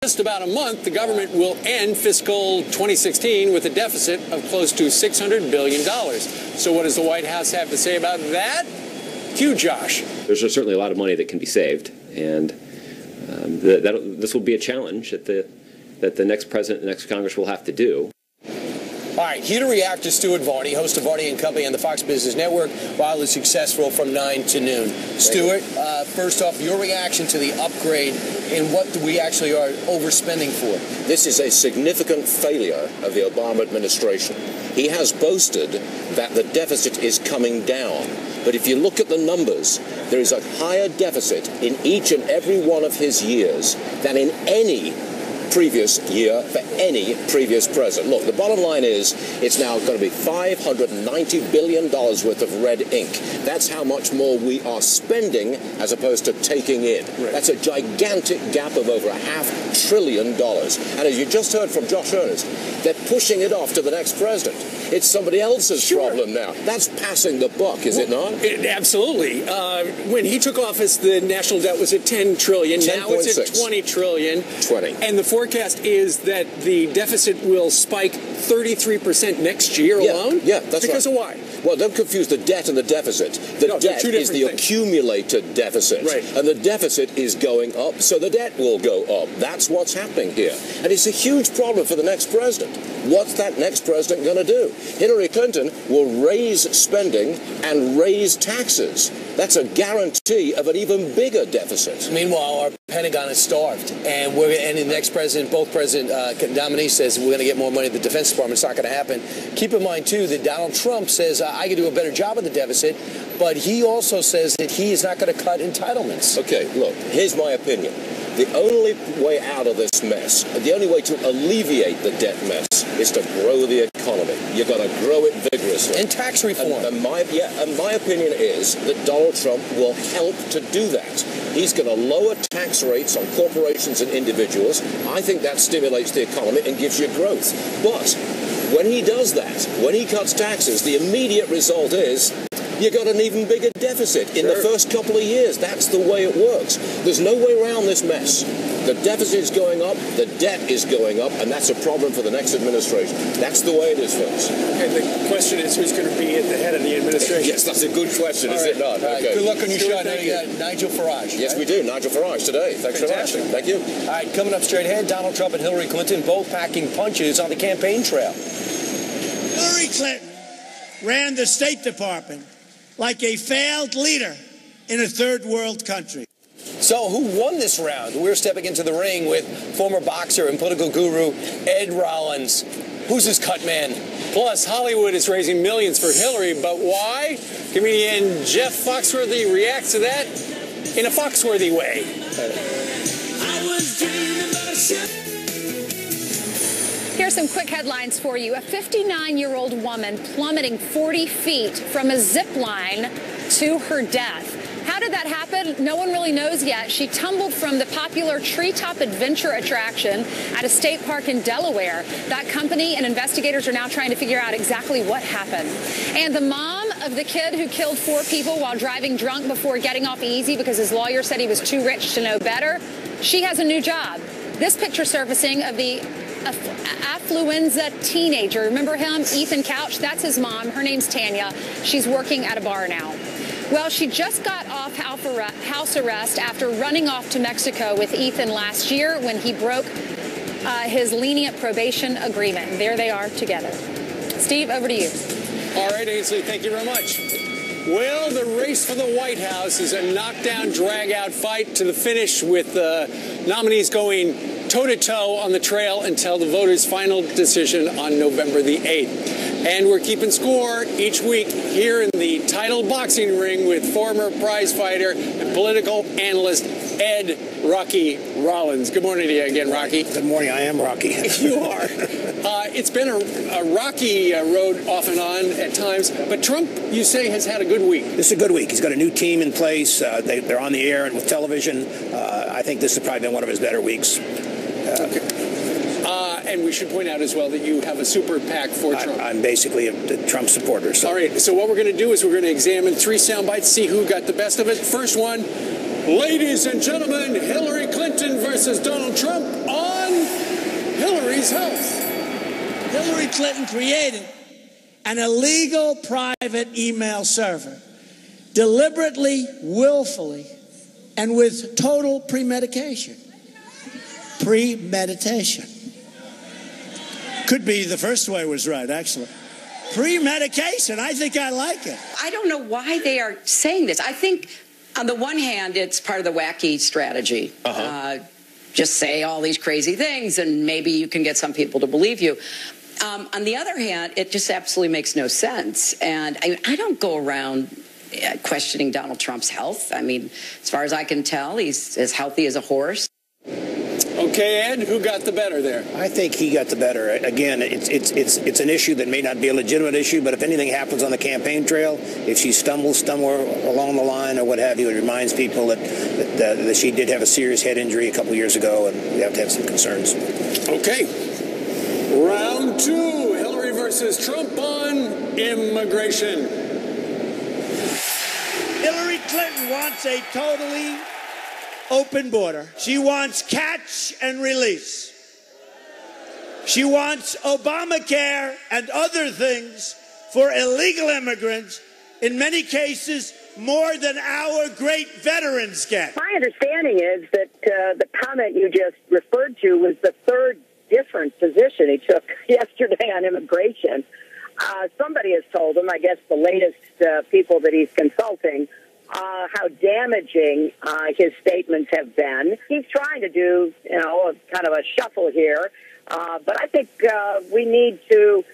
just about a month, the government will end fiscal 2016 with a deficit of close to $600 billion. So what does the White House have to say about that? Cue Josh. There's certainly a lot of money that can be saved, and this will be a challenge that the next president, the next Congress will have to do. All right, here to react to Stuart Varney, host of Varney & Company on the Fox Business Network, wildly successful from 9 to noon. Stuart, first off, your reaction to the upgrade and what we actually are overspending for. This is a significant failure of the Obama administration. He has boasted that the deficit is coming down. But if you look at the numbers, there is a higher deficit in each and every one of his years than in any previous year for any previous president. Look, the bottom line is it's now going to be $590 billion worth of red ink. That's how much more we are spending as opposed to taking in. Right. That's a gigantic gap of over $500 billion. And as you just heard from Josh Earnest, they're pushing it off to the next president. It's somebody else's problem now. That's passing the buck, is it not? Absolutely. When he took office, the national debt was at $10 trillion. Now it's at $20 trillion. 20. And the forecast is that the deficit will spike 33% next year alone? Yeah, that's because right. of why? Well, don't confuse the debt and the deficit. The debt is the accumulated deficit. Right. And the deficit is going up, so the debt will go up. That's what's happening here. And it's a huge problem for the next president. What's that next president going to do? Hillary Clinton will raise spending and raise taxes. That's a guarantee of an even bigger deficit. Meanwhile, our Pentagon is starved, and the next president, both president nominees says we're going to get more money at the Defense Department. It's not going to happen. Keep in mind, too, that Donald Trump says I can do a better job of the deficit, but he also says that he is not going to cut entitlements. Okay, look, here's my opinion. The only way out of this mess, the only way to alleviate the debt mess is to grow the economy. You've got to grow it vigorously. And tax reform. And my opinion is that Donald Trump will help to do that. He's going to lower tax rates on corporations and individuals. I think that stimulates the economy and gives you growth. But when he does that, when he cuts taxes, the immediate result is you got an even bigger deficit in the first couple of years. That's the way it works. There's no way around this mess. The deficit is going up, the debt is going up, and that's a problem for the next administration. That's the way it is, folks. And the question is who's going to be at the head of the administration? Yes, that's a good question, is it not? Okay. Good luck on your show. Now you got Nigel Farage. Yes, we do. Nigel Farage today. Thanks so much. Thank you. All right, coming up straight ahead, Donald Trump and Hillary Clinton both packing punches on the campaign trail. Hillary Clinton ran the State Department like a failed leader in a third world country. So who won this round? We're stepping into the ring with former boxer and political guru Ed Rollins. Who's his cut man? Plus, Hollywood is raising millions for Hillary, but why? Comedian Jeff Foxworthy reacts to that in a Foxworthy way. I was dreaming about a ship. Here's some quick headlines for you. A 59-year-old woman plummeting 40 feet from a zip line to her death. How did that happen? No one really knows yet. She tumbled from the popular Treetop Adventure attraction at a state park in Delaware. That company and investigators are now trying to figure out exactly what happened. And the mom of the kid who killed 4 people while driving drunk before getting off easy because his lawyer said he was too rich to know better, she has a new job. This picture surfacing of the affluenza teenager. Remember him? Ethan Couch? That's his mom. Her name's Tanya. She's working at a bar now. Well, she just got off house arrest after running off to Mexico with Ethan last year when he broke his lenient probation agreement. There they are together. Steve, over to you. All right, Ainsley, thank you very much. Well, the race for the White House is a knockdown, drag-out fight to the finish with nominees going toe-to-toe on the trail until the voters' final decision on November the 8th. And we're keeping score each week here in the title boxing ring with former prize fighter and political analyst Ed Rocky Rollins. Good morning to you again, Rocky. Good morning. I am Rocky. You are. It's been a rocky road off and on at times, but Trump, you say, has had a good week. This is a good week. He's got a new team in place. They're on the air and with television. I think this has probably been one of his better weeks. And we should point out as well that you have a super PAC for Trump. I'm basically a Trump supporter. So. All right, so what we're going to do is we're going to examine 3 sound bites, see who got the best of it. First one, ladies and gentlemen, Hillary Clinton versus Donald Trump on his health. Hillary Clinton created an illegal private email server, deliberately, willfully, and with total premeditation. Premeditation. Could be the first way was right, actually. Premedication. I think I like it. I don't know why they are saying this. I think, on the one hand, it's part of the wacky strategy. Just say all these crazy things, and maybe you can get some people to believe you. On the other hand, it just absolutely makes no sense. And I don't go around questioning Donald Trump's health. I mean, as far as I can tell, he's as healthy as a horse. Okay, Ed, who got the better there? I think he got the better. Again, it's an issue that may not be a legitimate issue, but if anything happens on the campaign trail, if she stumbles somewhere along the line or what have you, it reminds people that she did have a serious head injury a couple years ago, and we have to have some concerns. Okay. Round two, Hillary versus Trump on immigration. Hillary Clinton wants a totally open border. She wants catch and release. She wants Obamacare and other things for illegal immigrants, in many cases more than our great veterans get. My understanding is that the comment you just referred to was the third different position he took yesterday on immigration. Somebody has told him, I guess the latest people that he's consulting, how damaging his statements have been. He's trying to do, a kind of a shuffle here, but I think we need to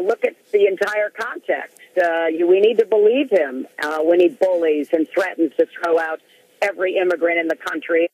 look at the entire context. We need to believe him when he bullies and threatens to throw out every immigrant in the country.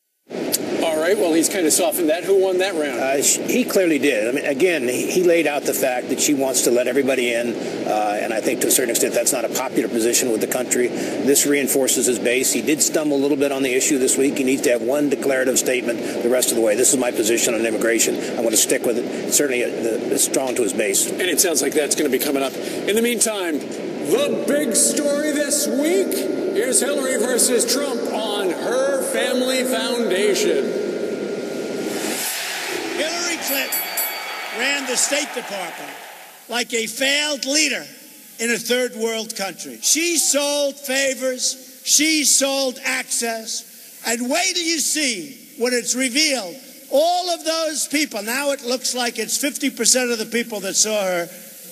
All right, well, he's kind of softened that. Who won that round? He clearly did. I mean, again, he laid out the fact that she wants to let everybody in, and I think to a certain extent that's not a popular position with the country. This reinforces his base. He did stumble a little bit on the issue this week. He needs to have one declarative statement the rest of the way. This is my position on immigration. I want to stick with it. It's certainly strong to his base. And it sounds like that's going to be coming up. In the meantime, the big story this week, here's Hillary versus Trump on her family foundation. Hillary Clinton ran the State Department like a failed leader in a third world country. She sold favors, she sold access, and wait till you see when it's revealed all of those people, now it looks like it's 50% of the people that saw her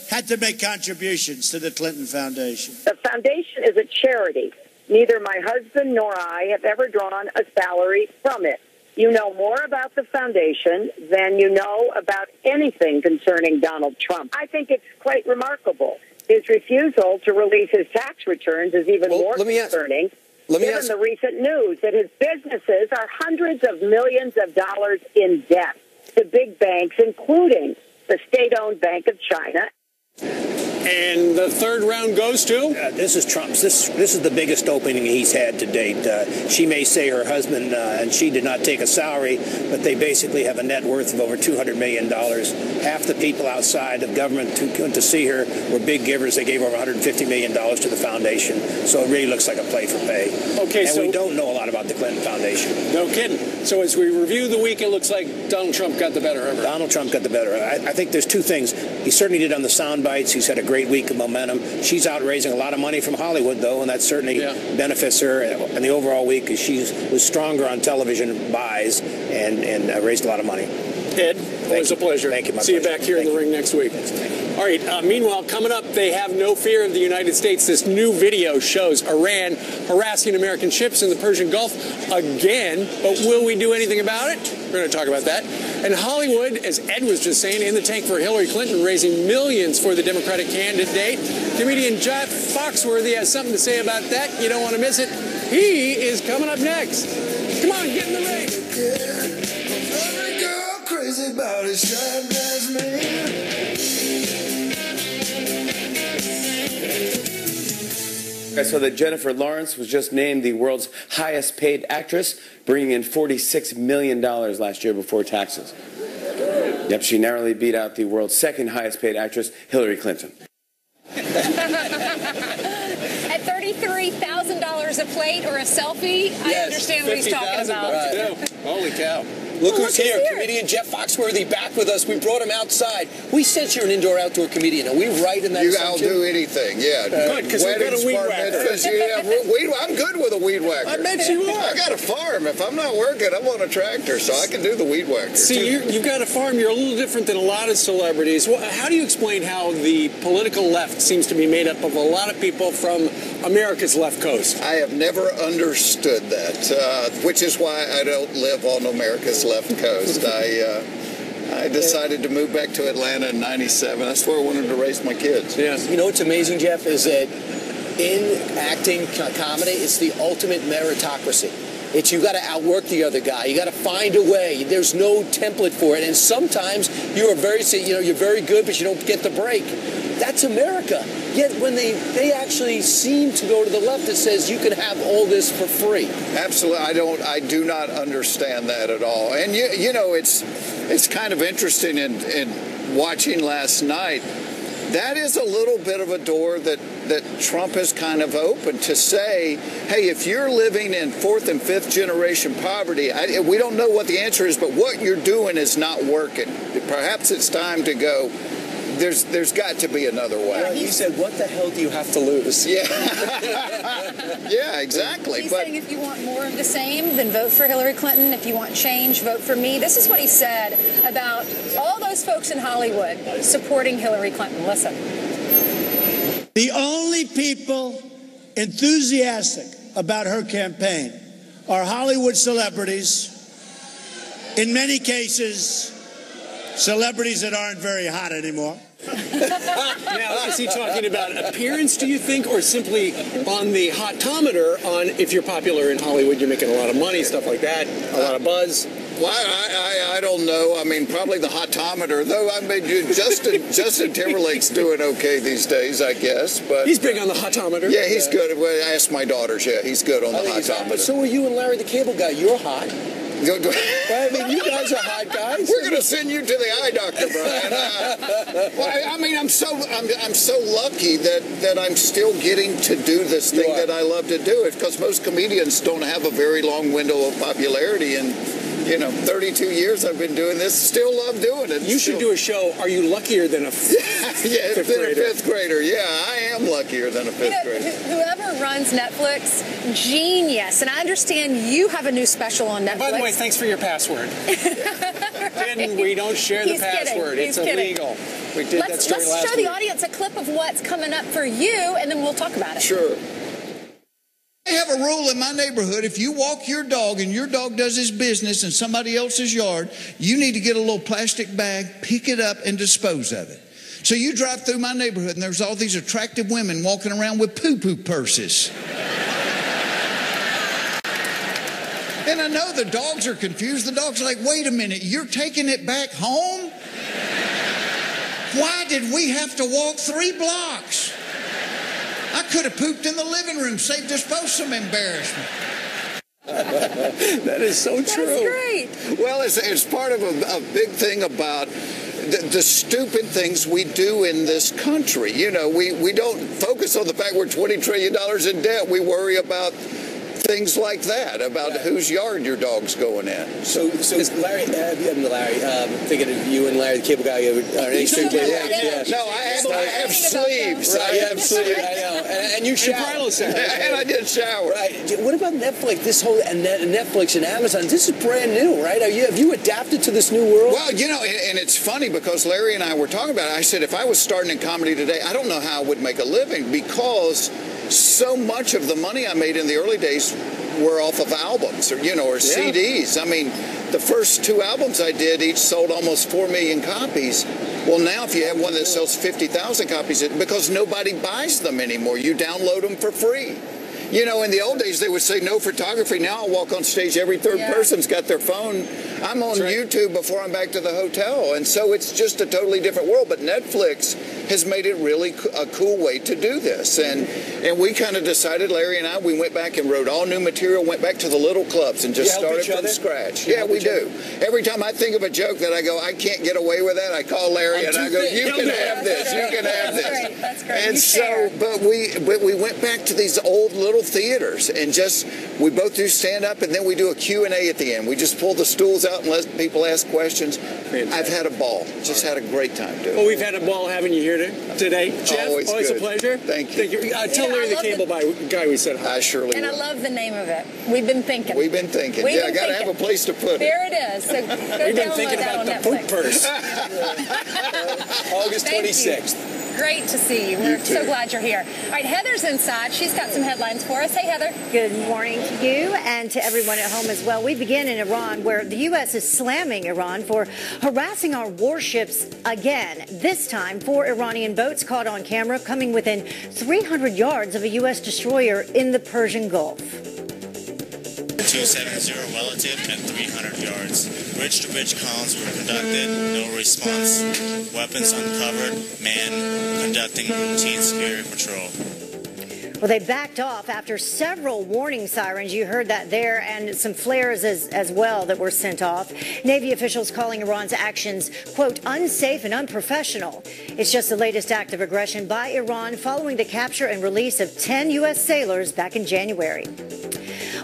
had to make contributions to the Clinton Foundation. The foundation is a charity. Neither my husband nor I have ever drawn a salary from it. You know more about the foundation than you know about anything concerning Donald Trump. I think it's quite remarkable. His refusal to release his tax returns is even more concerning, given the recent news that his businesses are hundreds of millions of dollars in debt to big banks, including the state-owned Bank of China. And the third round goes to? This is Trump's. This is the biggest opening he's had to date. She may say her husband and she did not take a salary, but they basically have a net worth of over $200 million. Half the people outside of government who went to see her were big givers. They gave over $150 million to the foundation. So it really looks like a play for pay. Okay, and we don't know a lot about the Clinton Foundation. No kidding. So as we review the week, it looks like Donald Trump got the better of her. Donald Trump got the better. I think there's two things. He certainly did on the sound bites. He's had a great week of momentum. She's out raising a lot of money from Hollywood, though, and that certainly benefits her in the overall week because she was stronger on television buys and raised a lot of money. Ed, always a pleasure. Thank you, my See pleasure. you back here in the ring next week. All right, meanwhile, coming up, they have no fear of the United States. This new video shows Iran harassing American ships in the Persian Gulf again, but will we do anything about it? We're going to talk about that. And Hollywood, as Ed was just saying, in the tank for Hillary Clinton, raising millions for the Democratic candidate. Comedian Jeff Foxworthy has something to say about that. You don't want to miss it. He is coming up next. Come on, get in the ring. Every girl crazy about his striped as man. I saw that Jennifer Lawrence was just named the world's highest paid actress, bringing in $46 million last year before taxes. Yep, she narrowly beat out the world's second highest paid actress, Hillary Clinton. At $33,000 a plate or a selfie, I understand what he's talking about. Holy cow. Look who's here. Comedian Jeff Foxworthy back with us. We brought him outside. We sense you're an indoor-outdoor comedian. Are we right in that assumption? I'll do anything, yeah. Good, because we've got a weed whacker. I'm good with a weed whacker. I bet you are. I got a farm. If I'm not working, I'm on a tractor, so I can do the weed whacker. See, you've got a farm. You're a little different than a lot of celebrities. Well, how do you explain how the political left seems to be made up of a lot of people from America's left coast? I have never understood that, which is why I don't live on America's left coast. I decided to move back to Atlanta in '97. That's where I wanted to raise my kids. Yeah. You know what's amazing, Jeff, is that in acting comedy, it's the ultimate meritocracy. It's you got to outwork the other guy. You got to find a way. There's no template for it. And sometimes you're very good, but you don't get the break. That's America. Yet when they actually seem to go to the left that says you can have all this for free. Absolutely. I do not understand that at all. And you know, it's kind of interesting in watching last night. That is a little bit of a door that Trump has kind of opened to say, hey, if you're living in 4th and 5th generation poverty, we don't know what the answer is, but what you're doing is not working. Perhaps it's time to go. There's got to be another way. Well, he said, what the hell do you have to lose? Yeah. Yeah, exactly. He's saying if you want more of the same, then vote for Hillary Clinton. If you want change, vote for me. This is what he said about all those folks in Hollywood supporting Hillary Clinton. Listen. The only people enthusiastic about her campaign are Hollywood celebrities. In many cases, celebrities that aren't very hot anymore. Now, is he talking about appearance, do you think, or simply on the hotometer on if you're popular in Hollywood, you're making a lot of money, stuff like that, a lot of buzz? Well, I don't know. I mean, probably the hotometer, though. I mean, Justin Timberlake's doing okay these days, I guess. But he's big on the hotometer. Yeah, he's good. Well, ask my daughters. Yeah, he's good on the hotometer. But so are you and Larry the Cable Guy. You're hot. I mean, you guys are hot guys. We're going to send you to the eye doctor, Brian. Well, I mean, I'm so lucky that I'm still getting to do this thing that I love to do. It's because most comedians don't have a very long window of popularity, and 32 years I've been doing this. Still love doing it. You should do a show. Are you luckier than a fifth grader? Yeah, I am luckier than a fifth grader. Whoever runs Netflix, genius. And I understand you have a new special on Netflix. By the way, thanks for your password. We don't share the password. It's illegal. We did that story last week. Let's show the audience a clip of what's coming up for you, and then we'll talk about it. Sure. I have a rule in my neighborhood. If you walk your dog and your dog does his business in somebody else's yard, you need to get a little plastic bag, pick it up, and dispose of it. So you drive through my neighborhood and there's all these attractive women walking around with poo-poo purses. And I know the dogs are confused. The dogs are like, wait a minute, you're taking it back home? Why did we have to walk 3 blocks? I could have pooped in the living room, saved us both some embarrassment. That is so true. That's great. Well, it's part of a big thing about the stupid things we do in this country. We don't focus on the fact we're $20 trillion in debt. We worry about things like that, about whose yard your dog's going in. So Larry, thinking of you and Larry the Cable Guy. No, I have sleeves. I have sleeves. I know. And you shower. And I did shower. Right. What about Netflix? This whole Netflix and Amazon. This is brand new, right? Have you adapted to this new world? Well, and it's funny because Larry and I were talking about it. I said, if I was starting in comedy today, I don't know how I would make a living because so much of the money I made in the early days were off of albums or CDs. I mean, the first 2 albums I did each sold almost 4 million copies. Well, now if you have one that sells 50,000 copies, because nobody buys them anymore, you download them for free. In the old days, they would say no photography. Now I walk on stage, every third person's got their phone. I'm on YouTube before I'm back to the hotel. And so it's just a totally different world. But Netflix has made it really a cool way to do this. And we kind of decided, Larry and I, we went back and wrote all new material, went back to the little clubs and just started from scratch. Yeah, we do. Every time I think of a joke that I go, I can't get away with that, I call Larry and I go, you can have this, you can have this. That's great. And so, but we went back to these old little theaters and we both do stand-up and then we do a Q&A at the end. We just pull the stools out and let people ask questions. I've had a ball. Just had a great time doing it. Well, we've had a ball having you here today. Jeff, always a pleasure. Thank you. Tell Larry the Cable guy we said hi. I surely And will. I love the name of it. We've been thinking. We've been thinking. I got to have a place to put it. There it is. So go We've been thinking that about on the Netflix. poop purse. August 26th. Great to see you. We're so glad you're here. All right, Heather's inside. She's got some headlines for us. Hey, Heather. Good morning to you and to everyone at home as well. We begin in Iran, where the U.S. is slamming Iran for harassing our warships again. This time, 4 Iranian boats caught on camera coming within 300 yards of a U.S. destroyer in the Persian Gulf. 270 relative and 300 yards. Bridge-to-bridge comms were conducted, no response. Weapons uncovered, man conducting routine security patrol. Well, they backed off after several warning sirens. You heard that there, and some flares as well that were sent off. Navy officials calling Iran's actions, quote, unsafe and unprofessional. It's just the latest act of aggression by Iran following the capture and release of 10 U.S. sailors back in January.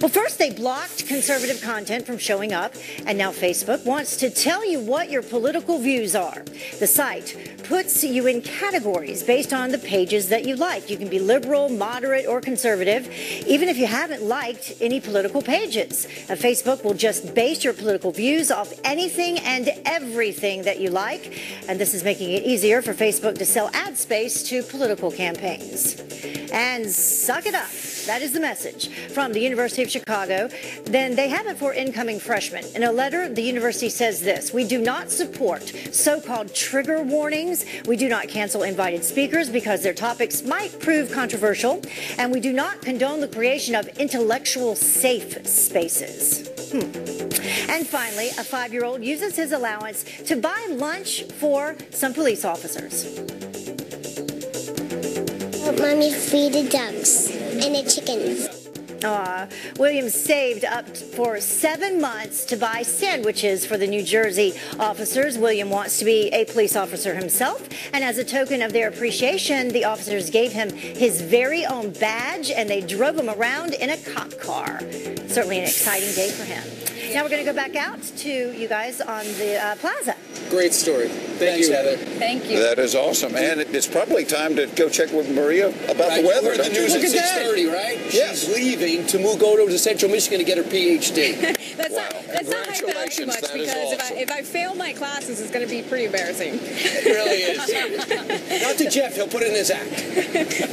Well, first they blocked conservative content from showing up, and now Facebook wants to tell you what your political views are. The site puts you in categories based on the pages that you like. You can be liberal, moderate, or conservative, even if you haven't liked any political pages. Facebook will just base your political views off anything and everything that you like, and this is making it easier for Facebook to sell ad space to political campaigns. And suck it up. That is the message from the University of Chicago. Then they have it for incoming freshmen. In a letter, the university says this: we do not support so-called trigger warnings. We do not cancel invited speakers because their topics might prove controversial. And we do not condone the creation of intellectual safe spaces. And finally, a 5-year-old uses his allowance to buy lunch for some police officers. Mommy, feed the ducks and the chickens. William saved up for 7 months to buy sandwiches for the New Jersey officers. William wants to be a police officer himself, and as a token of their appreciation, the officers gave him his very own badge, and they drove him around in a cop car. Certainly an exciting day for him. Now we're going to go back out to you guys on the plaza. Great story. Thanks, Heather. Thank you. That is awesome. And it's probably time to go check with Maria about the weather. You heard the news at 6:30, right? Yes. She's leaving to go to Central Michigan to get her PhD. Let's not hype it up too much, because if I fail my classes, it's going to be pretty embarrassing. It really is. Not to Jeff. He'll put it in his act.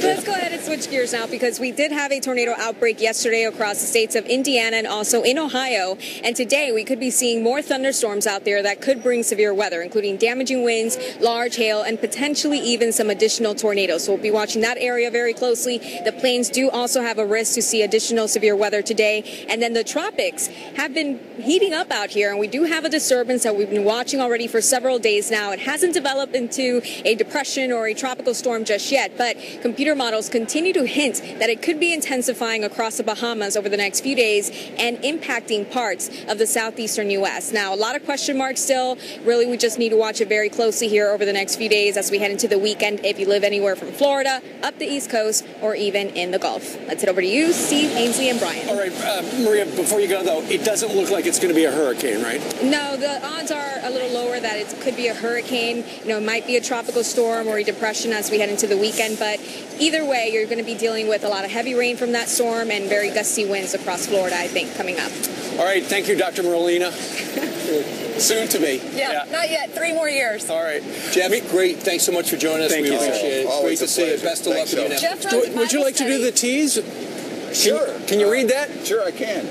Let's go ahead and switch gears now, because we did have a tornado outbreak yesterday across the states of Indiana and also in Ohio. And today we could be seeing more thunderstorms out there that could bring severe weather, including damaging winds, large hail, and potentially even some additional tornadoes. So we'll be watching that area very closely. The plains do also have a risk to see additional severe weather today. And then the tropics have been heating up out here, and we do have a disturbance that we've been watching already for several days now. It hasn't developed into a depression or a tropical storm just yet, but computer models continue to hint that it could be intensifying across the Bahamas over the next few days and impacting parts of the southeastern U.S. Now, a lot of question marks still. Really, we just need to watch it very closely here over the next few days as we head into the weekend, if you live anywhere from Florida, up the East Coast, or even in the Gulf. Let's head over to you, Steve, Ainsley, and Brian. All right, Maria, before you go, though, it doesn't look like it's going to be a hurricane, right? No, the odds are a little lower that it could be a hurricane. You know, it might be a tropical storm or a depression as we head into the weekend, but either way, you're going to be dealing with a lot of heavy rain from that storm and very gusty winds across Florida, I think, coming up. All right, thank you, Dr. Marolina. Soon to be. Yeah, not yet. 3 more years. All right. Jeff, great. Thanks so much for joining us. Thank you. Appreciate it. Always Great to a see you. pleasure. Best of luck with you now. Jeff runs Would you like to do the tease? Sure. Can you read that? Sure, I can.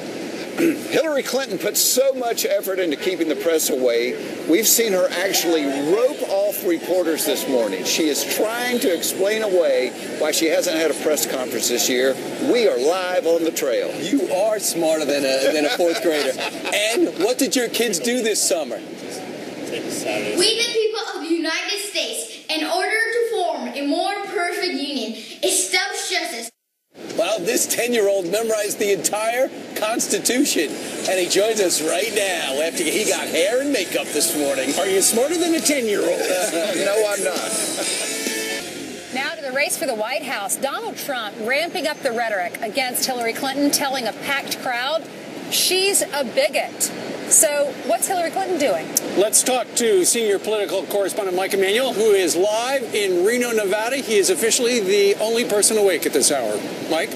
Hillary Clinton put so much effort into keeping the press away. We've seen her actually rope off reporters this morning. She is trying to explain away why she hasn't had a press conference this year. We are live on the trail. You are smarter than a fourth grader. And what did your kids do this summer? We, the people of the United States, in order to form a more perfect union, establish justice. Well, this 10-year-old memorized the entire Constitution, and he joins us right now after he got hair and makeup this morning. Are you smarter than a 10-year-old? No, I'm not. Now to the race for the White House. Donald Trump ramping up the rhetoric against Hillary Clinton, telling a packed crowd she's a bigot. So what's Hillary Clinton doing? Let's talk to senior political correspondent Mike Emanuel, who is live in Reno, Nevada. He is officially the only person awake at this hour. Mike?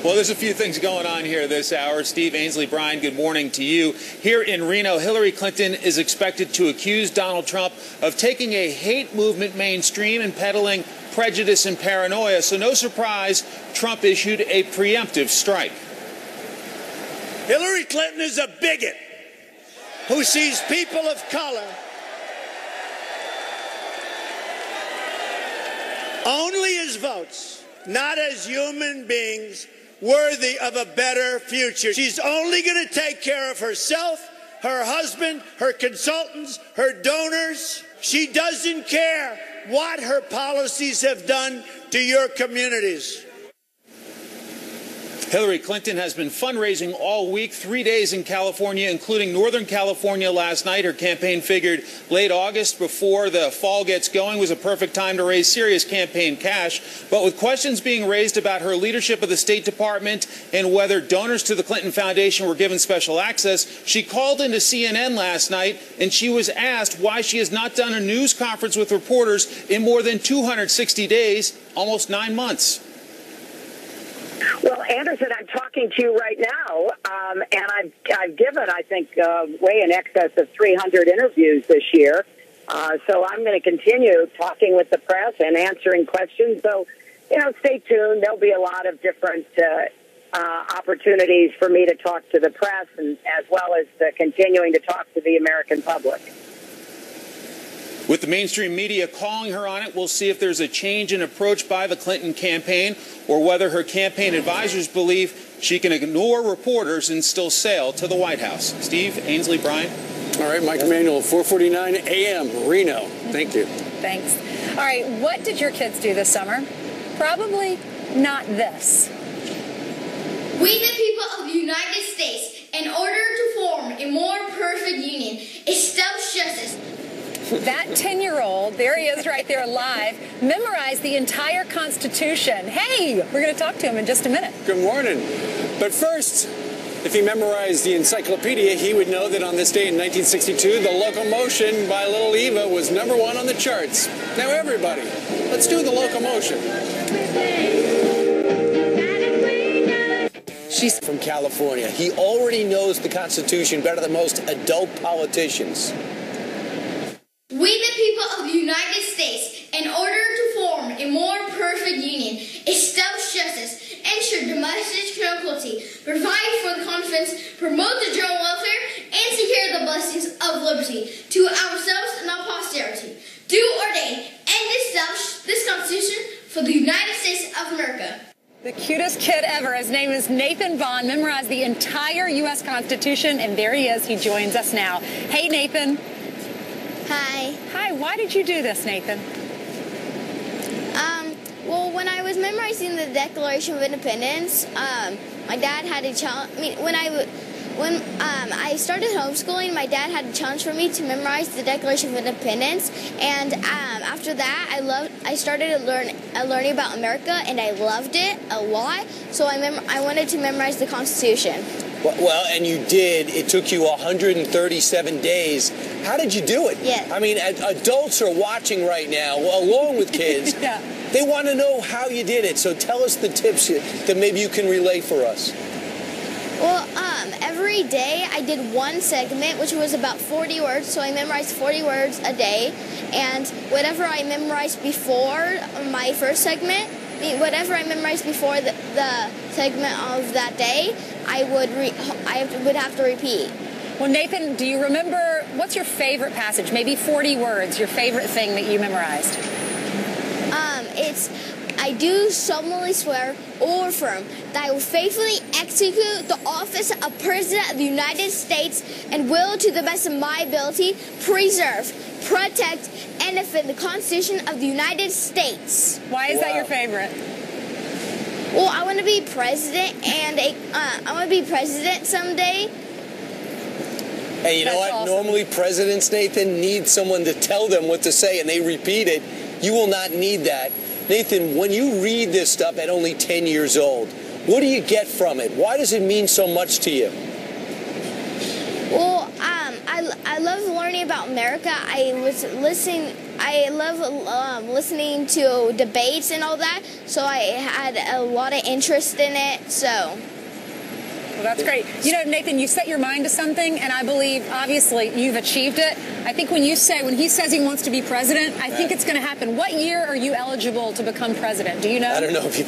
Well, there's a few things going on here this hour. Steve, Ainsley, Brian, good morning to you. Here in Reno, Hillary Clinton is expected to accuse Donald Trump of taking a hate movement mainstream and peddling prejudice and paranoia. So no surprise, Trump issued a preemptive strike. Hillary Clinton is a bigot who sees people of color only as votes, not as human beings worthy of a better future. She's only going to take care of herself, her husband, her consultants, her donors. She doesn't care what her policies have done to your communities. Hillary Clinton has been fundraising all week, 3 days in California, including Northern California last night. Her campaign figured late August, before the fall gets going, was a perfect time to raise serious campaign cash. But with questions being raised about her leadership of the State Department and whether donors to the Clinton Foundation were given special access, she called into CNN last night and she was asked why she has not done a news conference with reporters in more than 260 days, almost 9 months. Well, Anderson, I'm talking to you right now, and I've given, I think, way in excess of 300 interviews this year. So I'm going to continue talking with the press and answering questions. So, stay tuned. There'll be a lot of different opportunities for me to talk to the press, and as well as continuing to talk to the American public. With the mainstream media calling her on it, we'll see if there's a change in approach by the Clinton campaign or whether her campaign advisors believe she can ignore reporters and still sail to the White House. Steve, Ainsley, Brian. All right, Mike Emanuel, 4:49 a.m., Reno. Thank you. Thanks. All right, what did your kids do this summer? Probably not this. We, the people of the United States, in order to form a more perfect union, establish justice. That 10-year-old, there he is right there live, memorized the entire Constitution. Hey, we're going to talk to him in just a minute. Good morning. But first, if he memorized the encyclopedia, he would know that on this day in 1962, the Locomotion by Little Eva was #1 on the charts. Now everybody, let's do the Locomotion. She's from California. He already knows the Constitution better than most adult politicians. We, the people of the United States, in order to form a more perfect union, establish justice, ensure domestic tranquility, provide for the confidence, promote the general welfare, and secure the blessings of liberty to ourselves and our posterity, do ordain and establish this Constitution for the United States of America. The cutest kid ever. His name is Nathan Vaughn, memorized the entire U.S. Constitution, and there he is. He joins us now. Hey, Nathan. Hi. Hi. Why did you do this, Nathan? Well, when I was memorizing the Declaration of Independence, my dad had a challenge. I mean, when I started homeschooling, my dad had a challenge for me to memorize the Declaration of Independence, and after that, I started learning about America, and I loved it a lot. So I wanted to memorize the Constitution. Well, and you did. It took you 137 days. How did you do it? Yeah. I mean, adults are watching right now, along with kids. Yeah. They want to know how you did it. So tell us the tips that maybe you can relay for us. Well, every day I did one segment, which was about 40 words, so I memorized 40 words a day, and whatever I memorized before my first segment, whatever I memorized before the segment of that day, I would have to repeat. Well, Nathan, do you remember, what's your favorite passage? Maybe 40 words, your favorite thing that you memorized? It's, I do solemnly swear or affirm that I will faithfully execute the office of President of the United States and will, to the best of my ability, preserve, protect, and defend the Constitution of the United States. Why is that your favorite? Well, I want to be president, and I want to be president someday. Hey, you know what? Awesome. Normally presidents, Nathan, need someone to tell them what to say, and they repeat it. You will not need that. Nathan, when you read this stuff at only 10 years old, what do you get from it? Why does it mean so much to you? I love learning about America. I love listening to debates and all that. So I had a lot of interest in it. So. Well, that's great. You know, Nathan, you set your mind to something, and I believe, obviously, you've achieved it. I think when he says he wants to be president, I think it's going to happen. What year are you eligible to become president? Do you know? I don't know if you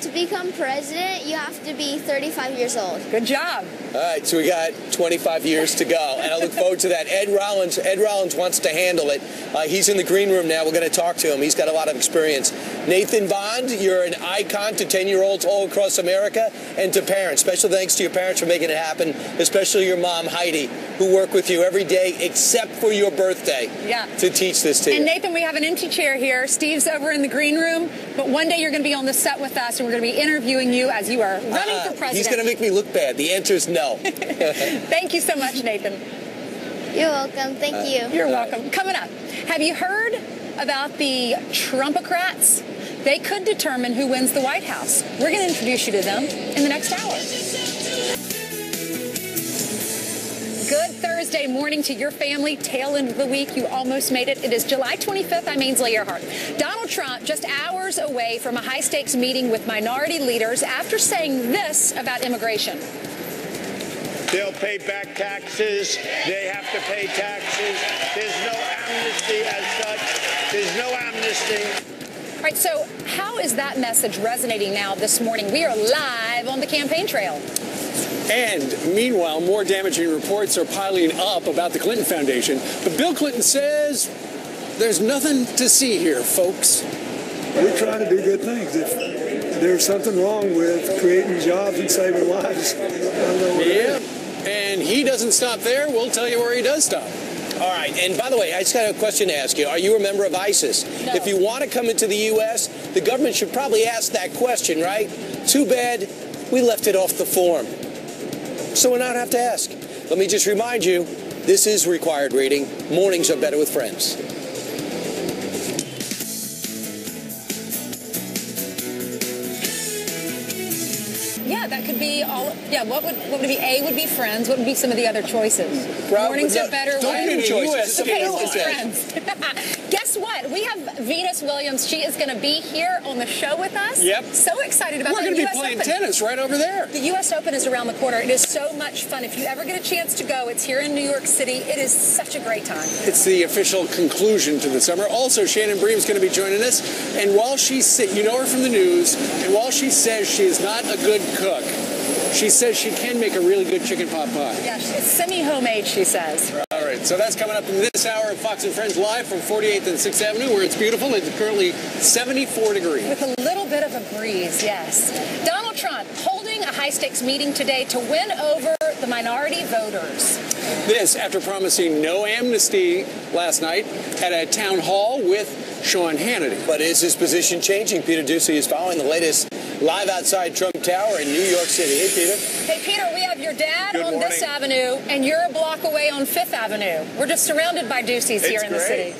To become president, you have to be 35 years old. Good job. All right, so we got 25 years to go, and I look forward to that. Ed Rollins wants to handle it. He's in the green room now. We're going to talk to him. He's got a lot of experience. Nathan Bond, you're an icon to 10-year-olds all across America and to parents. Special thanks to your parents for making it happen, especially your mom, Heidi, who work with you every day except for your birthday to teach this to you. And Nathan, we have an empty chair here. Steve's over in the green room, but one day you're going to be on the set with us, and we're going to be interviewing you as you are running for president. He's going to make me look bad. The answer is no. Thank you so much, Nathan. You're welcome. Thank you. You're welcome. Coming up, have you heard about the Trumpocrats? They could determine who wins the White House. We're going to introduce you to them in the next hour. Good Thursday morning to your family. Tail end of the week. You almost made it. It is July 25th. I'm Ainsley Earhart. Donald Trump just hours away from a high-stakes meeting with minority leaders after saying this about immigration. They'll pay back taxes. They have to pay taxes. There's no amnesty as such. There's no amnesty. All right, so how is that message resonating now this morning? We are live on the campaign trail. And meanwhile, more damaging reports are piling up about the Clinton Foundation. But Bill Clinton says there's nothing to see here, folks. We're trying to do good things. If there's something wrong with creating jobs and saving lives, I don't know what it is. And he doesn't stop there. We'll tell you where he does stop. All right, and by the way, I just got a question to ask you. Are you a member of ISIS? No. If you want to come into the U.S., the government should probably ask that question, right? Too bad we left it off the form. So we'll not have to ask. Let me just remind you, this is required reading. Mornings are better with friends. Yeah, that could be all. Yeah, what would it be? A would be Friends. What would be some of the other choices? Mornings are better. Don't give me choices. Okay, Friends. Guess what? We have Venus Williams. She is going to be here on the show with us. Yep. So excited about that. We're going to be playing tennis right over there. The U.S. Open is around the corner. It is so much fun. If you ever get a chance to go, it's here in New York City. It is such a great time. It's the official conclusion to the summer. Also, Shannon Bream's going to be joining us. And while you know her from the news, and while she says she is not a good cook, she says she can make a really good chicken pot pie. Yeah, it's semi-homemade, she says. All right, so that's coming up in this hour of Fox and Friends live from 48th and 6th Avenue, where it's beautiful. It's currently 74 degrees. With a little bit of a breeze, yes. Donald Trump holding a high-stakes meeting today to win over the minority voters. This after promising no amnesty last night at a town hall with Sean Hannity. But is his position changing? Peter Ducey is following the latest live outside Trump Tower in New York City. Hey, Peter. Hey, Peter, we have your dad on this avenue, and you're a block away on 5th Avenue. We're just surrounded by Duceys here in the city.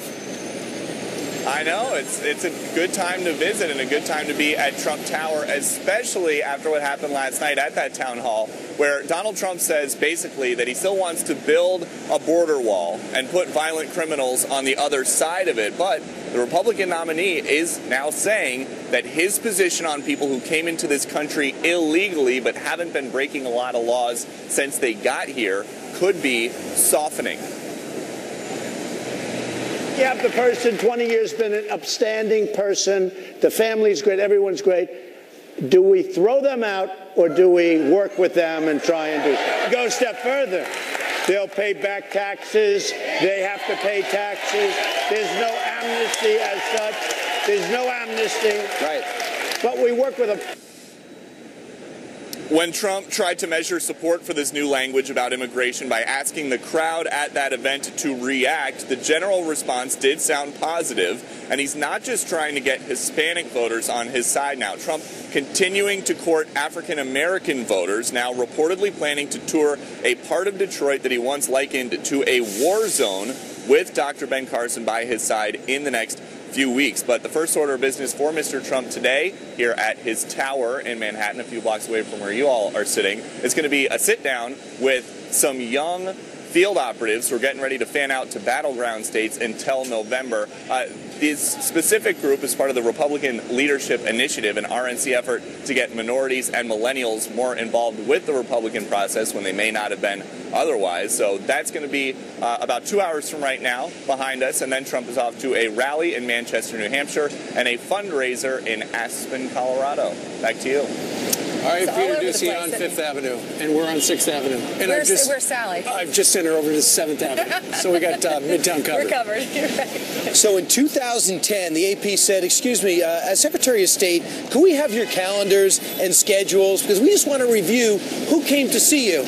I know. It's a good time to visit and a good time to be at Trump Tower, especially after what happened last night at that town hall, where Donald Trump says basically that he still wants to build a border wall and put violent criminals on the other side of it. But the Republican nominee is now saying that his position on people who came into this country illegally but haven't been breaking a lot of laws since they got here could be softening. You have the person, 20 years, been an upstanding person. The family's great. Everyone's great. Do we throw them out or do we work with them and try and do something? Go a step further. They'll pay back taxes. They have to pay taxes. There's no amnesty as such. There's no amnesty. Right. But we work with them. When Trump tried to measure support for this new language about immigration by asking the crowd at that event to react, the general response did sound positive, and he's not just trying to get Hispanic voters on his side now. Trump continuing to court African-American voters, now reportedly planning to tour a part of Detroit that he once likened to a war zone with Dr. Ben Carson by his side in the next few weeks. But the first order of business for Mr. Trump today, here at his tower in Manhattan, a few blocks away from where you all are sitting, is going to be a sit-down with some young field operatives who are getting ready to fan out to battleground states until November. This specific group is part of the Republican Leadership Initiative, an RNC effort to get minorities and millennials more involved with the Republican process when they may not have been otherwise. So that's going to be about 2 hours from right now behind us, and then Trump is off to a rally in Manchester, New Hampshire, and a fundraiser in Aspen, Colorado. Back to you. All right, Peter Ducey on 5th Avenue, and we're on 6th Avenue. And where's Sally? I've just sent her over to 7th Avenue, so we got Midtown covered. We're covered. You're right. So in 2010, the AP said, excuse me, as Secretary of State, can we have your calendars and schedules? Because we just want to review who came to see you.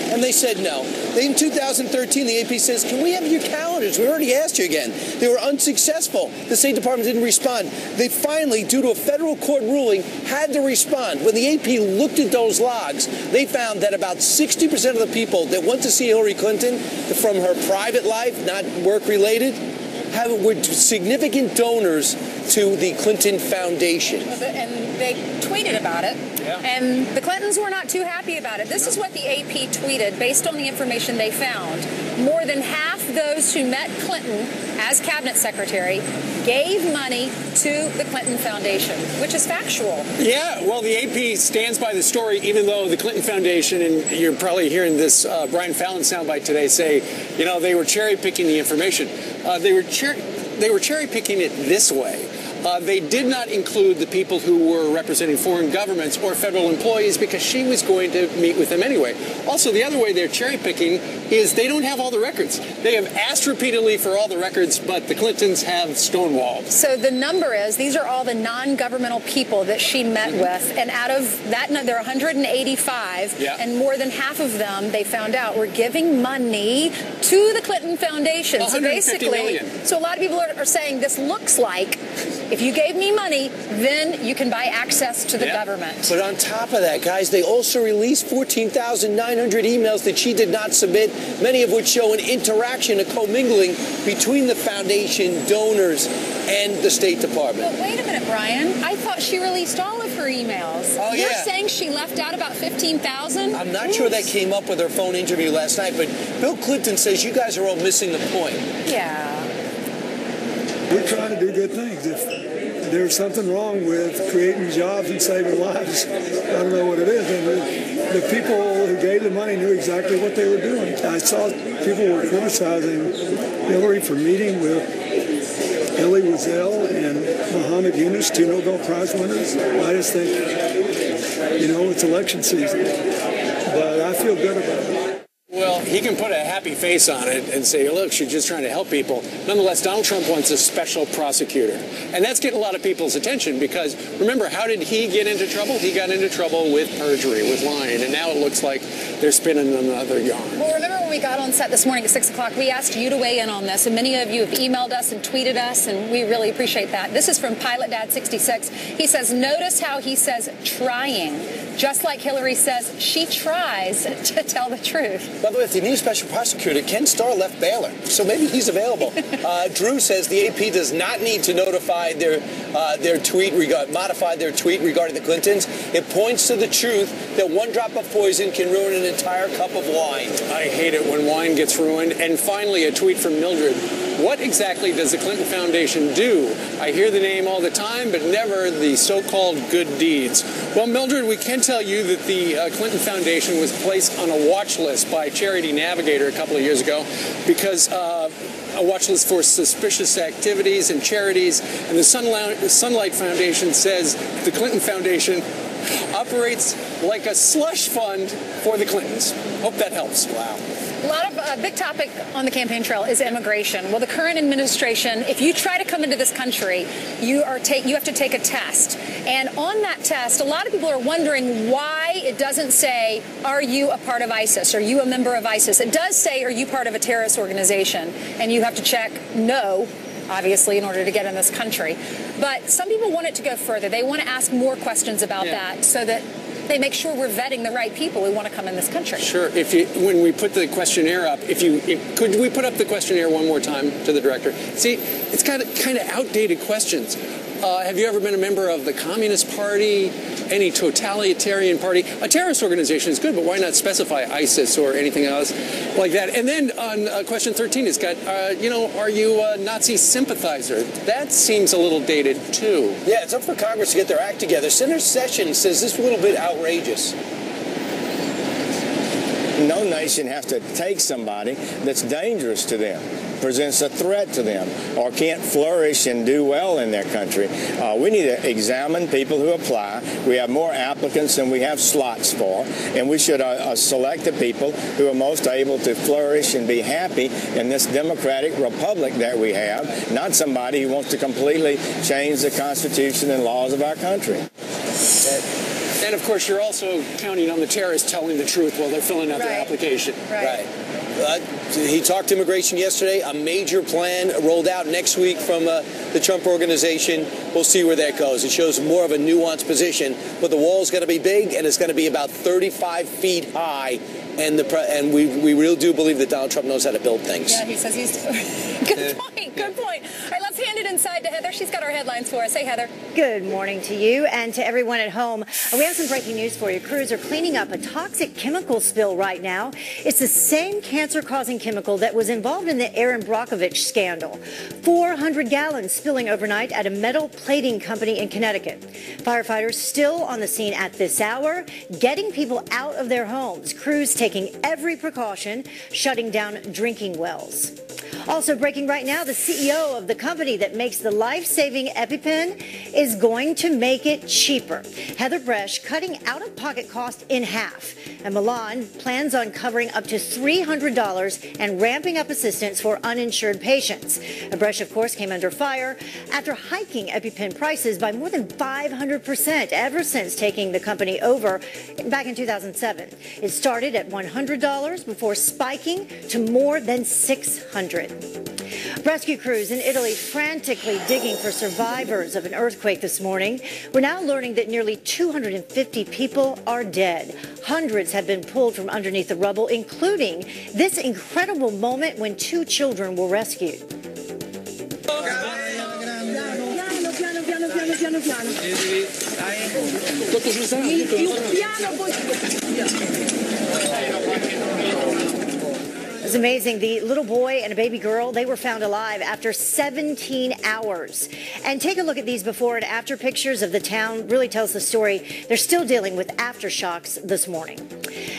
And they said no. Then in 2013, the AP says, can we have your calendars? We already asked you again. They were unsuccessful. The State Department didn't respond. They finally, due to a federal court ruling, had to respond. When the AP looked at those logs, they found that about 60% of the people that went to see Hillary Clinton from her private life, not work-related, were significant donors to the Clinton Foundation. And they tweeted about it, and the Clintons were not too happy about it. This is what the AP tweeted based on the information they found. More than half those who met Clinton as cabinet secretary gave money to the Clinton Foundation, which is factual. Yeah, well, the AP stands by the story, even though the Clinton Foundation, and you're probably hearing this Brian Fallon soundbite today, say, you know, they were cherry-picking the information. They were cherry-picking it this way. They did not include the people who were representing foreign governments or federal employees because she was going to meet with them anyway. Also, the other way they're cherry-picking is they don't have all the records. They have asked repeatedly for all the records, but the Clintons have stonewalled. So the number is, these are all the non-governmental people that she met with, and out of that, there are 185, and more than half of them, they found out, were giving money to the Clinton Foundation. So basically, so a lot of people are saying this looks like, if you gave me money, then you can buy access to the government. But on top of that, guys, they also released 14,900 emails that she did not submit, many of which show an interaction, a commingling between the foundation, donors, and the State Department. But wait a minute, Brian. I thought she released all of her emails. Oh, You're saying she left out about 15,000? I'm not sure that came up with her phone interview last night, but Bill Clinton says you guys are all missing the point. Yeah. We're trying to do good things. If there's something wrong with creating jobs and saving lives, I don't know what it is. And the people who gave the money knew exactly what they were doing. I saw people were criticizing Hillary for meeting with Elie Wiesel and Muhammad Yunus, 2 Nobel Prize winners. I just think, you know, it's election season. But I feel good about it. Well, he can put a happy face on it and say, look, she's just trying to help people. Nonetheless, Donald Trump wants a special prosecutor. And that's getting a lot of people's attention because, remember, how did he get into trouble? He got into trouble with perjury, with lying. And now it looks like they're spinning another yarn. Well, remember when we got on set this morning at 6 o'clock, we asked you to weigh in on this. And many of you have emailed us and tweeted us, and we really appreciate that. This is from Pilot Dad 66. He says, notice how he says trying. Just like Hillary says, she tries to tell the truth. By the way, if they need a special prosecutor, Ken Starr left Baylor, so maybe he's available. Drew says the AP does not need to notify modify their tweet regarding the Clintons. It points to the truth that one drop of poison can ruin an entire cup of wine. I hate it when wine gets ruined. And finally, a tweet from Mildred. What exactly does the Clinton Foundation do? I hear the name all the time, but never the so-called good deeds. Well, Mildred, we can tell you that the Clinton Foundation was placed on a watch list by Charity Navigator a couple of years ago because a watch list for suspicious activities and charities. And the Sunlight Foundation says the Clinton Foundation operates like a slush fund for the Clintons. Hope that helps. Wow. A lot of big topic on the campaign trail is immigration. Well, the current administration, if you try to come into this country, you have to take a test. And on that test, a lot of people are wondering why it doesn't say, are you a part of ISIS? Are you a member of ISIS? It does say, are you part of a terrorist organization? And you have to check no, obviously, in order to get in this country. But some people want it to go further. They want to ask more questions about that so that they make sure we're vetting the right people who want to come in this country. Sure. When we put the questionnaire up, could we put up the questionnaire one more time to the director? See, it's kind of outdated questions. Have you ever been a member of the Communist Party, any totalitarian party? A terrorist organization is good, but why not specify ISIS or anything else like that? And then on question 13, it's got, are you a Nazi sympathizer? That seems a little dated, too. Yeah, it's up for Congress to get their act together. Senator Sessions says this is a little bit outrageous. No nation has to take somebody that's dangerous to them, presents a threat to them, or can't flourish and do well in their country. We need to examine people who apply. We have more applicants than we have slots for, and we should select the people who are most able to flourish and be happy in this democratic republic that we have, not somebody who wants to completely change the Constitution and laws of our country. And, of course, you're also counting on the terrorists telling the truth while they're filling out their application. Right. He talked immigration yesterday. A major plan rolled out next week from the Trump organization. We'll see where that goes. It shows more of a nuanced position, but the wall's going to be big, and it's going to be about 35 feet high. And we really do believe that Donald Trump knows how to build things. Yeah, he says he's... Good point. Good point. All right, let's hand it inside to Heather. She's got our headlines for us. Hey, Heather. Good morning to you and to everyone at home. We have some breaking news for you. Crews are cleaning up a toxic chemical spill right now. It's the same cancer-causing chemical that was involved in the Aaron Brockovich scandal. 400 gallons spilling overnight at a metal plating company in Connecticut. Firefighters still on the scene at this hour, getting people out of their homes. Crews taking every precaution, shutting down drinking wells. Also breaking right now, the CEO of the company that makes the life-saving EpiPen is going to make it cheaper. Heather Bresch cutting out-of-pocket cost in half. And Milan plans on covering up to $300 and ramping up assistance for uninsured patients. Bresch, of course, came under fire after hiking EpiPen prices by more than 500% ever since taking the company over back in 2007. It started at $100 before spiking to more than $600. Rescue crews in Italy frantically digging for survivors of an earthquake this morning. We're now learning that nearly 250 people are dead. Hundreds have been pulled from underneath the rubble, including this incredible moment when 2 children were rescued. It was amazing. The little boy and a baby girl, they were found alive after 17 hours. And take a look at these before and after pictures of the town. Really tells the story. They're still dealing with aftershocks this morning.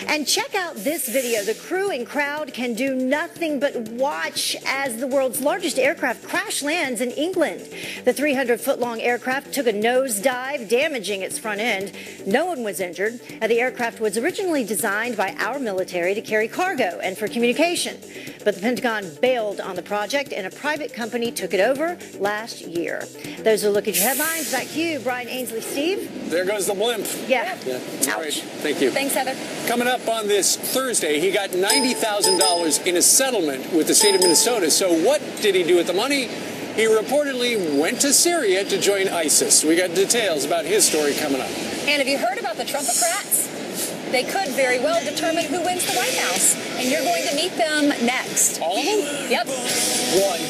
And check out this video. The crew and crowd can do nothing but watch as the world's largest aircraft crash lands in England. The 300-foot-long aircraft took a nosedive, damaging its front end. No one was injured. The aircraft was originally designed by our military to carry cargo and for communication. But the Pentagon bailed on the project, and a private company took it over last year. Those are a look at your headlines. Back to you, Brian Ainsley. Steve? There goes the blimp. Yeah. All right. Thank you. Thanks, Heather. Coming up on this Thursday, he got $90,000 in a settlement with the state of Minnesota. So what did he do with the money? He reportedly went to Syria to join ISIS. We got details about his story coming up. And have you heard about the Trumpocrats? They could very well determine who wins the White House. And you're going to meet them next. All of them? Yep. One.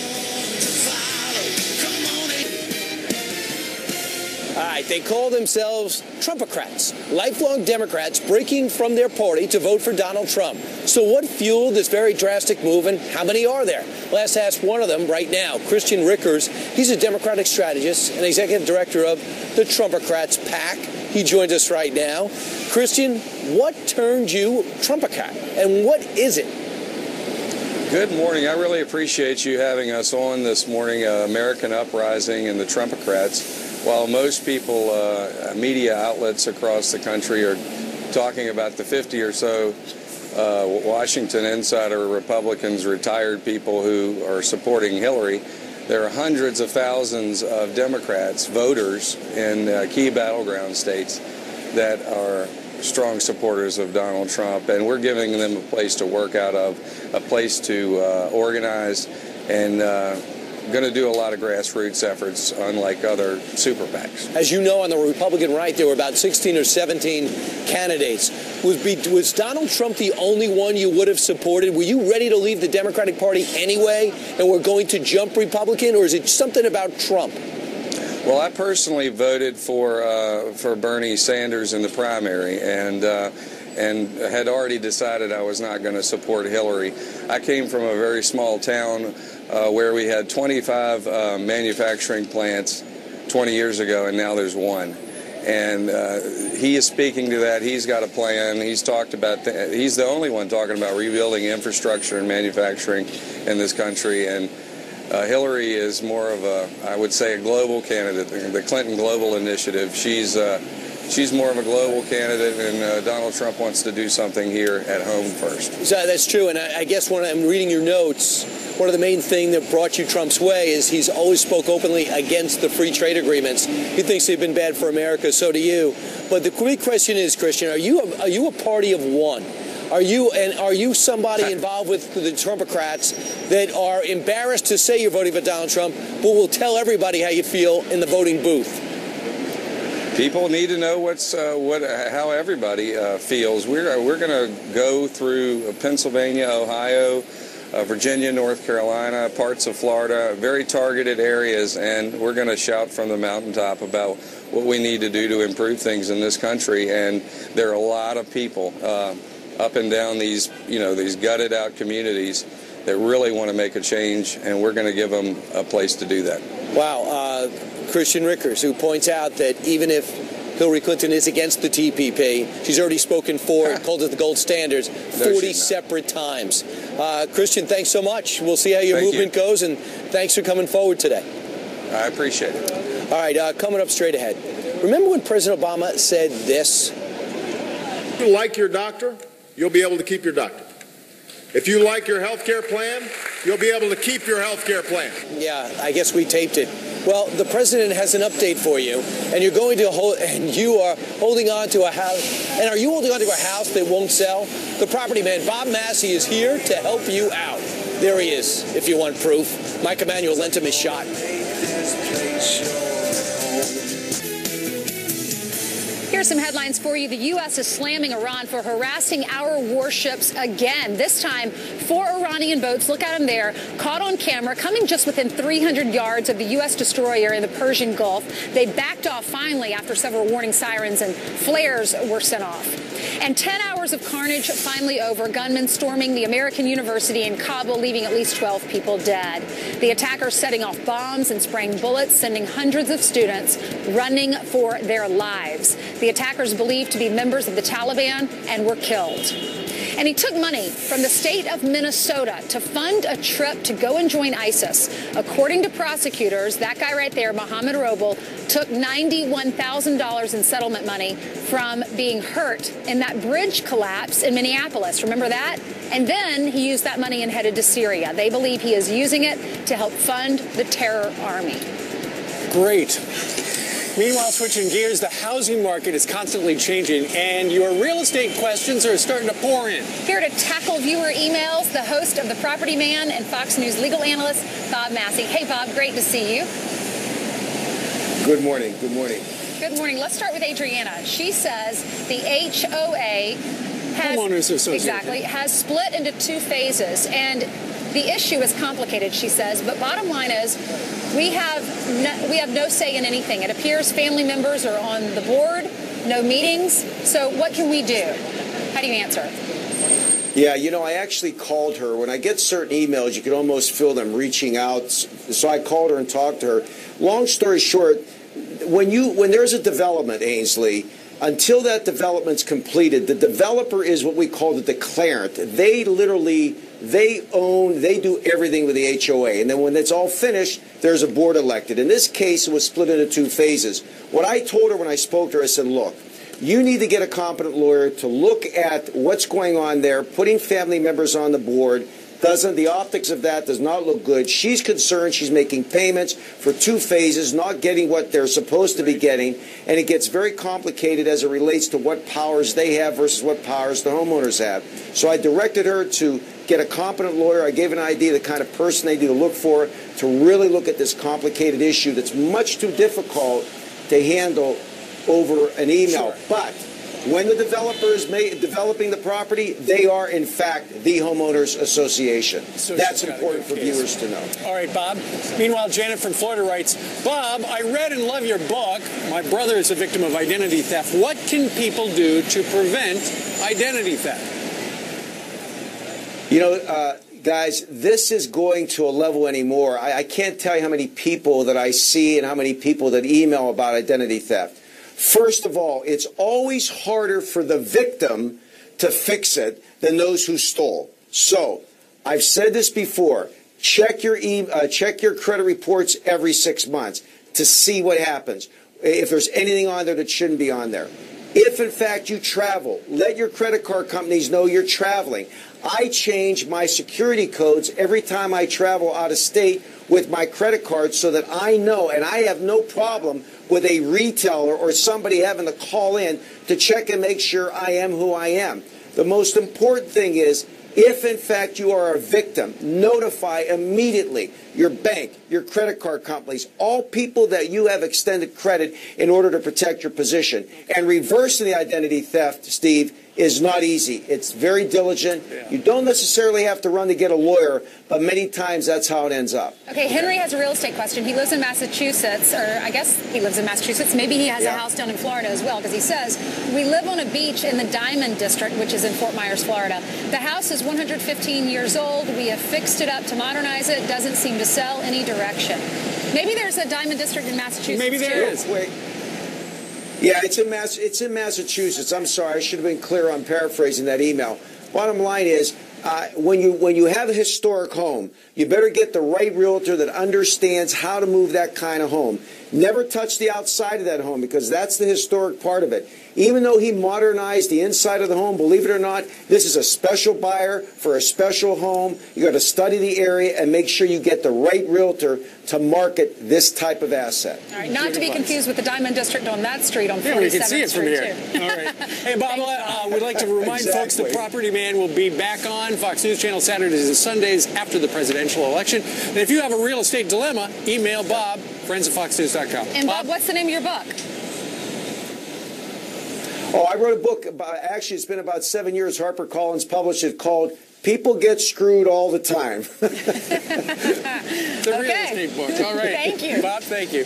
All right, they call themselves Trumpocrats, lifelong Democrats breaking from their party to vote for Donald Trump. So what fueled this very drastic move, and how many are there? Let's ask one of them right now, Christian Rickers. He's a Democratic strategist and executive director of the Trumpocrats PAC. He joins us right now. Christian, what turned you Trumpocrat, and what is it? Good morning. I really appreciate you having us on this morning, American Uprising and the Trumpocrats. While most people, media outlets across the country are talking about the 50 or so Washington insider Republicans, retired people who are supporting Hillary, there are hundreds of thousands of Democrats, voters in key battleground states that are strong supporters of Donald Trump, and we're giving them a place to work out of, a place to organize, and going to do a lot of grassroots efforts, unlike other super PACs. As you know, on the Republican right, there were about 16 or 17 candidates. Was Donald Trump the only one you would have supported? Were you ready to leave the Democratic Party anyway and were going to jump Republican, or is it something about Trump? Well, I personally voted for Bernie Sanders in the primary, and had already decided I was not going to support Hillary. I came from a very small town where we had 25 manufacturing plants 20 years ago, and now there's one. And he is speaking to that. He's got a plan. He's talked about he's the only one talking about rebuilding infrastructure and manufacturing in this country. And Hillary is more of a, I would say, a global candidate. The Clinton Global Initiative. She's more of a global candidate, and Donald Trump wants to do something here at home first. So that's true, and I guess when I'm reading your notes, one of the main things that brought you Trump's way is he's always spoke openly against the free trade agreements. He thinks they've been bad for America, so do you. But the big question is, Christian, are you a party of one? Are you somebody involved with the Trumpocrats that are embarrassed to say you're voting for Donald Trump, but will tell everybody how you feel in the voting booth? People need to know how everybody feels. We're going to go through Pennsylvania, Ohio, Virginia, North Carolina, parts of Florida, very targeted areas, and we're going to shout from the mountaintop about what we need to do to improve things in this country. And there are a lot of people up and down these gutted out communities that really want to make a change, and we're going to give them a place to do that. Wow. Christian Rickers, who points out that even if Hillary Clinton is against the TPP, she's already spoken for it, called it the gold standards 40 separate times. Christian, thanks so much. We'll see how your movement goes, and thanks for coming forward today. I appreciate it. All right, coming up straight ahead. Remember when President Obama said this? If you like your doctor, you'll be able to keep your doctor. If you like your health care plan, you'll be able to keep your health care plan. Yeah, I guess we taped it. Well, the president has an update for you, and you are holding on to a house. And are you holding on to a house that won't sell? The property man, Bob Massey, is here to help you out. There he is, if you want proof. Mike Emanuel lent him his shot. Here's some headlines for you. The U.S. is slamming Iran for harassing our warships again. This time, 4 Iranian boats, look at them there, caught on camera, coming just within 300 yards of the U.S. destroyer in the Persian Gulf. They backed off finally after several warning sirens and flares were sent off. And 10 hours of carnage finally over. Gunmen storming the American University in Kabul, leaving at least 12 people dead. The attackers setting off bombs and spraying bullets, sending hundreds of students running for their lives. The attackers believed to be members of the Taliban and were killed. And he took money from the state of Minnesota to fund a trip to go and join ISIS. According to prosecutors, that guy right there, Mohammed Roble, took $91,000 in settlement money from being hurt in that bridge collapse in Minneapolis. Remember that? And then he used that money and headed to Syria. They believe he is using it to help fund the terror army. Great. Meanwhile, switching gears, the housing market is constantly changing, and your real estate questions are starting to pour in. Here to tackle viewer emails, the host of The Property Man and Fox News legal analyst, Bob Massey. Hey, Bob, great to see you. Good morning. Good morning. Good morning. Let's start with Adriana. She says the HOA has split into 2 phases, and the issue is complicated, she says, but bottom line is we have no say in anything. It appears family members are on the board, no meetings. So what can we do? How do you answer? Yeah, I actually called her. When I get certain emails, you can almost feel them reaching out. So I called her and talked to her. Long story short, when there's a development, Ainsley, until that development's completed, the developer is what we call the declarant. They do everything with the HOA. And then when it's all finished, there's a board elected. In this case, it was split into 2 phases. What I told her when I spoke to her, I said, look, you need to get a competent lawyer to look at what's going on there, putting family members on the board, The optics of that does not look good. She's concerned. She's making payments for 2 phases, not getting what they're supposed to be getting, and it gets very complicated as it relates to what powers they have versus what powers the homeowners have. So I directed her to get a competent lawyer. I gave an idea the kind of person they need to look for to really look at this complicated issue that's much too difficult to handle over an email. Sure. But when the developer is developing the property, they are, in fact, the Homeowners Association. That's important for viewers to know. All right, Bob. Meanwhile, Janet from Florida writes, Bob, I read and love your book. My brother is a victim of identity theft. What can people do to prevent identity theft? You know, guys, this is going to a level anymore. I can't tell you how many people that I see and how many people that email about identity theft. First of all, it's always harder for the victim to fix it than those who stole. So, I've said this before, check your credit reports every 6 months to see what happens. If there's anything on there that shouldn't be on there. If, in fact, you travel, let your credit card companies know you're traveling. I change my security codes every time I travel out of state with my credit card so that I know, and I have no problem with a retailer or somebody having to call in to check and make sure I am who I am. The most important thing is, if in fact you are a victim, notify immediately your bank, your credit card companies, all people that you have extended credit in order to protect your position. And reversing the identity theft, Steve, is not easy. It's very diligent. You don't necessarily have to run to get a lawyer, but many times that's how it ends up. Okay, Henry has a real estate question. He lives in Massachusetts, or I guess he lives in Massachusetts. Maybe he has a house down in Florida as well, because he says, we live on a beach in the Diamond District, which is in Fort Myers, Florida. The house is 115 years old. We have fixed it up to modernize it. It doesn't seem to sell any direction. Maybe there's a Diamond District in Massachusetts. Maybe there is. Wait. Yeah, it's in Massachusetts. I'm sorry, I should have been clear on paraphrasing that email. Bottom line is, when you have a historic home, you better get the right realtor that understands how to move that kind of home. Never touch the outside of that home, because that's the historic part of it. Even though he modernized the inside of the home, believe it or not, this is a special buyer for a special home. You got to study the area and make sure you get the right realtor to market this type of asset. All right, not to be confused with the Diamond District on that street on 47th Yeah, we can see it from Street, here. too. All right. Hey, Bob, we'd like to remind folks the Property Man will be back on Fox News Channel Saturdays and Sundays after the presidential election. And if you have a real estate dilemma, email Bob, friends@foxnews.com. And Bob, what's the name of your book? Oh, I wrote a book about, actually, it's been about 7 years. HarperCollins published it, called People Get Screwed All the Time. The real estate book. All right. Thank you. Bob, thank you.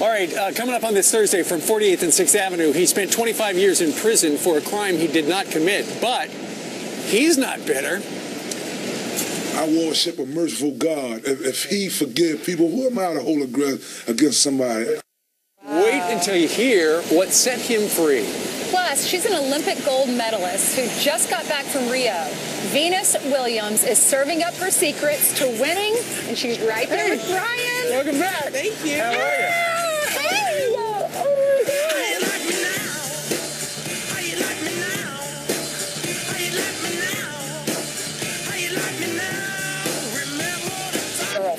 All right, coming up on this Thursday from 48th and 6th Avenue, he spent 25 years in prison for a crime he did not commit, but he's not bitter. I worship a merciful God. If he forgive people, who am I to hold a grudge against somebody? Wait until you hear what set him free. Plus, she's an Olympic gold medalist who just got back from Rio. Venus Williams is serving up her secrets to winning, and she's right there with Brian. Welcome back. Thank you. How are you?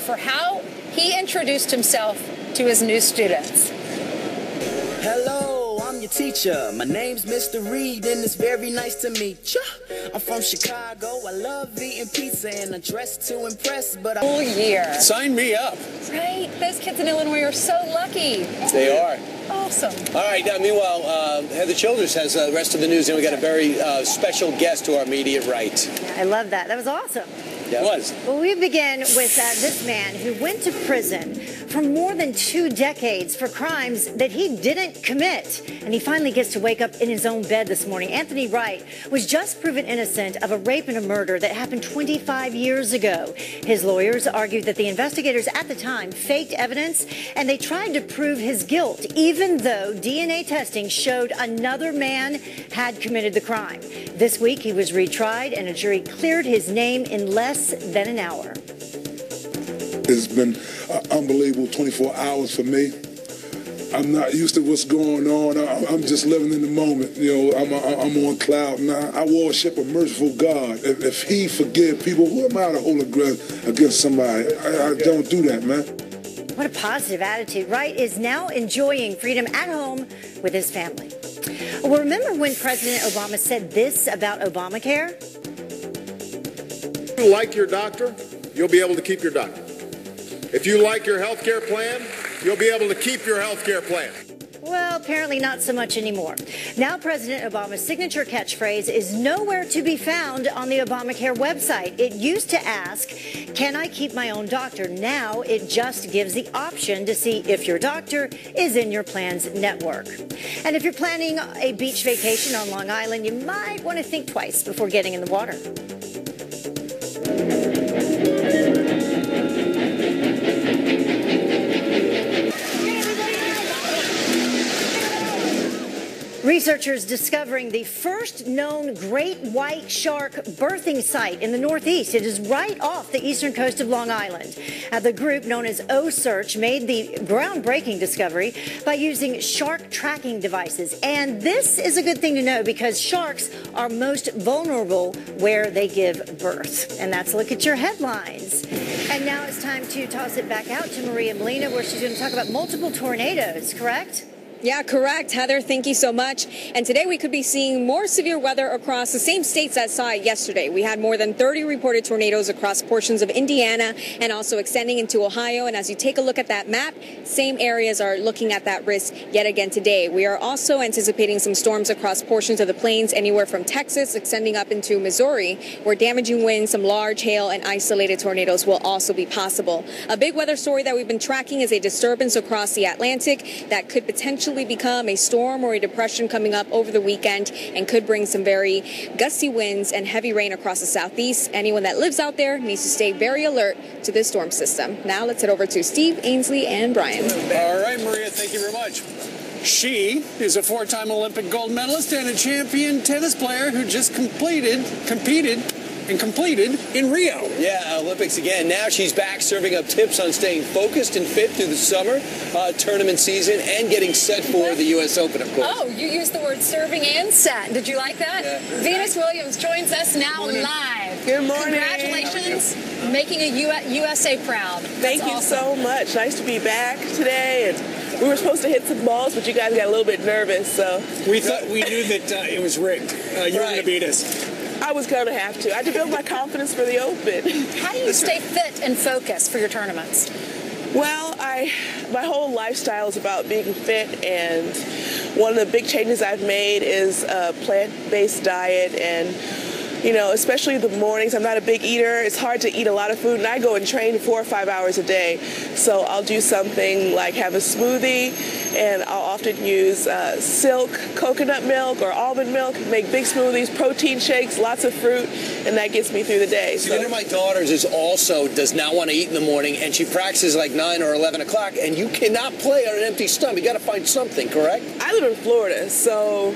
For how he introduced himself to his new students. Hello, I'm your teacher. My name's Mr. Reed, and it's very nice to meet you. I'm from Chicago. I love eating pizza, and I dress to impress, but Whole year. Sign me up. Right? Those kids in Illinois are so lucky. They are. Awesome. All right, meanwhile, Heather Childers has the rest of the news, and we got a very special guest to our immediate right. I love that. That was awesome. It was. Well, we begin with this man who went to prison for more than 2 decades for crimes that he didn't commit. And he finally gets to wake up in his own bed this morning. Anthony Wright was just proven innocent of a rape and a murder that happened 25 years ago. His lawyers argued that the investigators at the time faked evidence, and they tried to prove his guilt, even though DNA testing showed another man had committed the crime. This week, he was retried, and a jury cleared his name in less than an hour. It's been unbelievable 24 hours for me. I'm not used to what's going on. I'm just living in the moment. You know, I'm on cloud nine. I worship a merciful God. If He forgive people, who am I to hold a grudge against somebody? I don't do that, man. What a positive attitude. Wright is now enjoying freedom at home with his family. Well, remember when President Obama said this about Obamacare? If you like your doctor, you'll be able to keep your doctor. If you like your health care plan, you'll be able to keep your health care plan. Well, apparently not so much anymore. Now President Obama's signature catchphrase is nowhere to be found on the Obamacare website. It used to ask, can I keep my own doctor? Now it just gives the option to see if your doctor is in your plan's network. And if you're planning a beach vacation on Long Island, you might want to think twice before getting in the water. Researchers discovering the first known great white shark birthing site in the Northeast. It is right off the eastern coast of Long Island. The group known as O-Search made the groundbreaking discovery by using shark tracking devices. And this is a good thing to know because sharks are most vulnerable where they give birth. And that's a look at your headlines. And now it's time to toss it back out to Maria Molina, where she's going to talk about multiple tornadoes, correct? Yeah, correct, Heather. Thank you so much. And today we could be seeing more severe weather across the same states that saw it yesterday. We had more than 30 reported tornadoes across portions of Indiana and also extending into Ohio. And as you take a look at that map, same areas are looking at that risk yet again today. We are also anticipating some storms across portions of the plains, anywhere from Texas extending up into Missouri, where damaging winds, some large hail, and isolated tornadoes will also be possible. A big weather story that we've been tracking is a disturbance across the Atlantic that could potentially become a storm or a depression coming up over the weekend and could bring some very gusty winds and heavy rain across the southeast. Anyone that lives out there needs to stay very alert to this storm system. Now let's head over to Steve, Ainsley, and Brian. All right, Maria, thank you very much. She is a four-time Olympic gold medalist and a champion tennis player who just competed in Rio. Yeah, Olympics again. Now she's back serving up tips on staying focused and fit through the summer tournament season and getting set for the U.S. Open, of course. Oh, you used the word serving and set. Did you like that? Yeah. Venus Williams joins us now live. Good morning. Congratulations, making a USA proud. Thank you so much. Nice to be back today. And we were supposed to hit some balls, but you guys got a little bit nervous. So we knew that it was rigged. You were going to beat us. I was going to have to. I had to build my confidence for the Open. How do you stay fit and focused for your tournaments? Well, my whole lifestyle is about being fit, and one of the big changes I've made is a plant-based diet, and you know, especially the mornings. I'm not a big eater. It's hard to eat a lot of food, and I go and train 4 or 5 hours a day. So I'll do something like have a smoothie, and I'll often use silk coconut milk or almond milk, make big smoothies, protein shakes, lots of fruit, and that gets me through the day. So one of my daughters does not want to eat in the morning, and she practices like 9 or 11 o'clock, and you cannot play on an empty stomach. You got to find something, correct? I live in Florida, so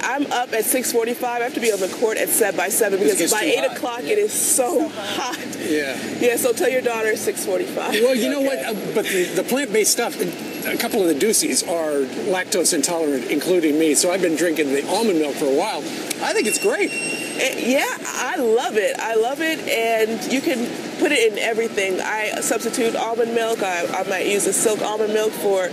I'm up at 6:45. I have to be on the court at 7 because by 8 o'clock it is so hot. Yeah, so tell your daughter 6:45. Well, you know what? But the plant-based stuff, a couple of the doocies are lactose intolerant, including me. So I've been drinking the almond milk for a while. I think it's great. Yeah, I love it. I love it, and you can put it in everything. I substitute almond milk. I might use a silk almond milk for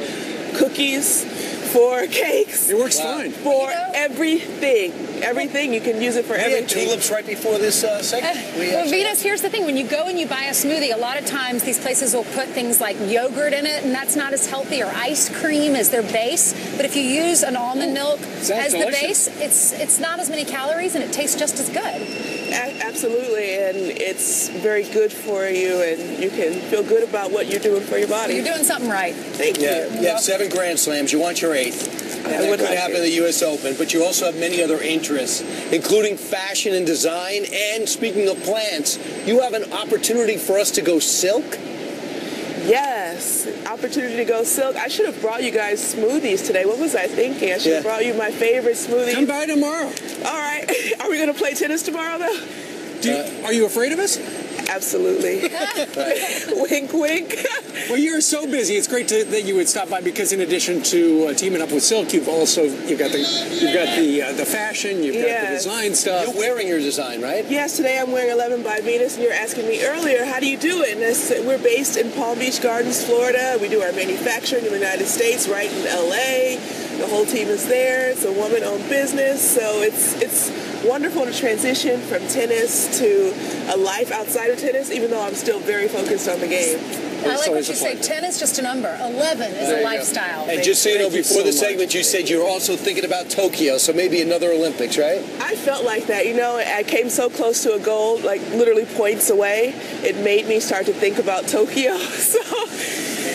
cookies, for cakes. It works fine. For everything. Everything. You can use it for everything. Tulips right before this segment. Well, Venus, here's the thing. When you go and you buy a smoothie, a lot of times these places will put things like yogurt in it, and that's not as healthy, or ice cream as their base. But if you use an almond milk as the base, it's not as many calories, and it tastes just as good. Absolutely, and it's very good for you, and you can feel good about what you're doing for your body. You're doing something right. Thank you. You have 7 Grand Slams. You want your 8th. And that could happen at the U.S. Open, but you also have many other interests, including fashion and design. And speaking of plants, you have an opportunity for us to go silk? Yes, opportunity to go silk. I should have brought you guys smoothies today. What was I thinking? I should have brought you my favorite smoothie. Come by tomorrow. All right. Are we going to play tennis tomorrow, though? Are you afraid of us? Absolutely. Wink, wink. Well, you're so busy. It's great that you would stop by because, in addition to teaming up with Silk, you've got the fashion, you've got the design stuff. You're wearing your design, right? Yes, today I'm wearing 11 by Venus, and you were asking me earlier, how do you do it? And we're based in Palm Beach Gardens, Florida. We do our manufacturing in the United States, right in LA. The whole team is there. It's a woman-owned business, so it's wonderful to transition from tennis to a life outside of tennis, even though I'm still very focused on the game. I like what you say. 10 is just a number. 11 is a lifestyle. And just so you know, before the segment, you said you were also thinking about Tokyo, so maybe another Olympics, right? I felt like that. You know, I came so close to a goal, like literally points away. It made me start to think about Tokyo. So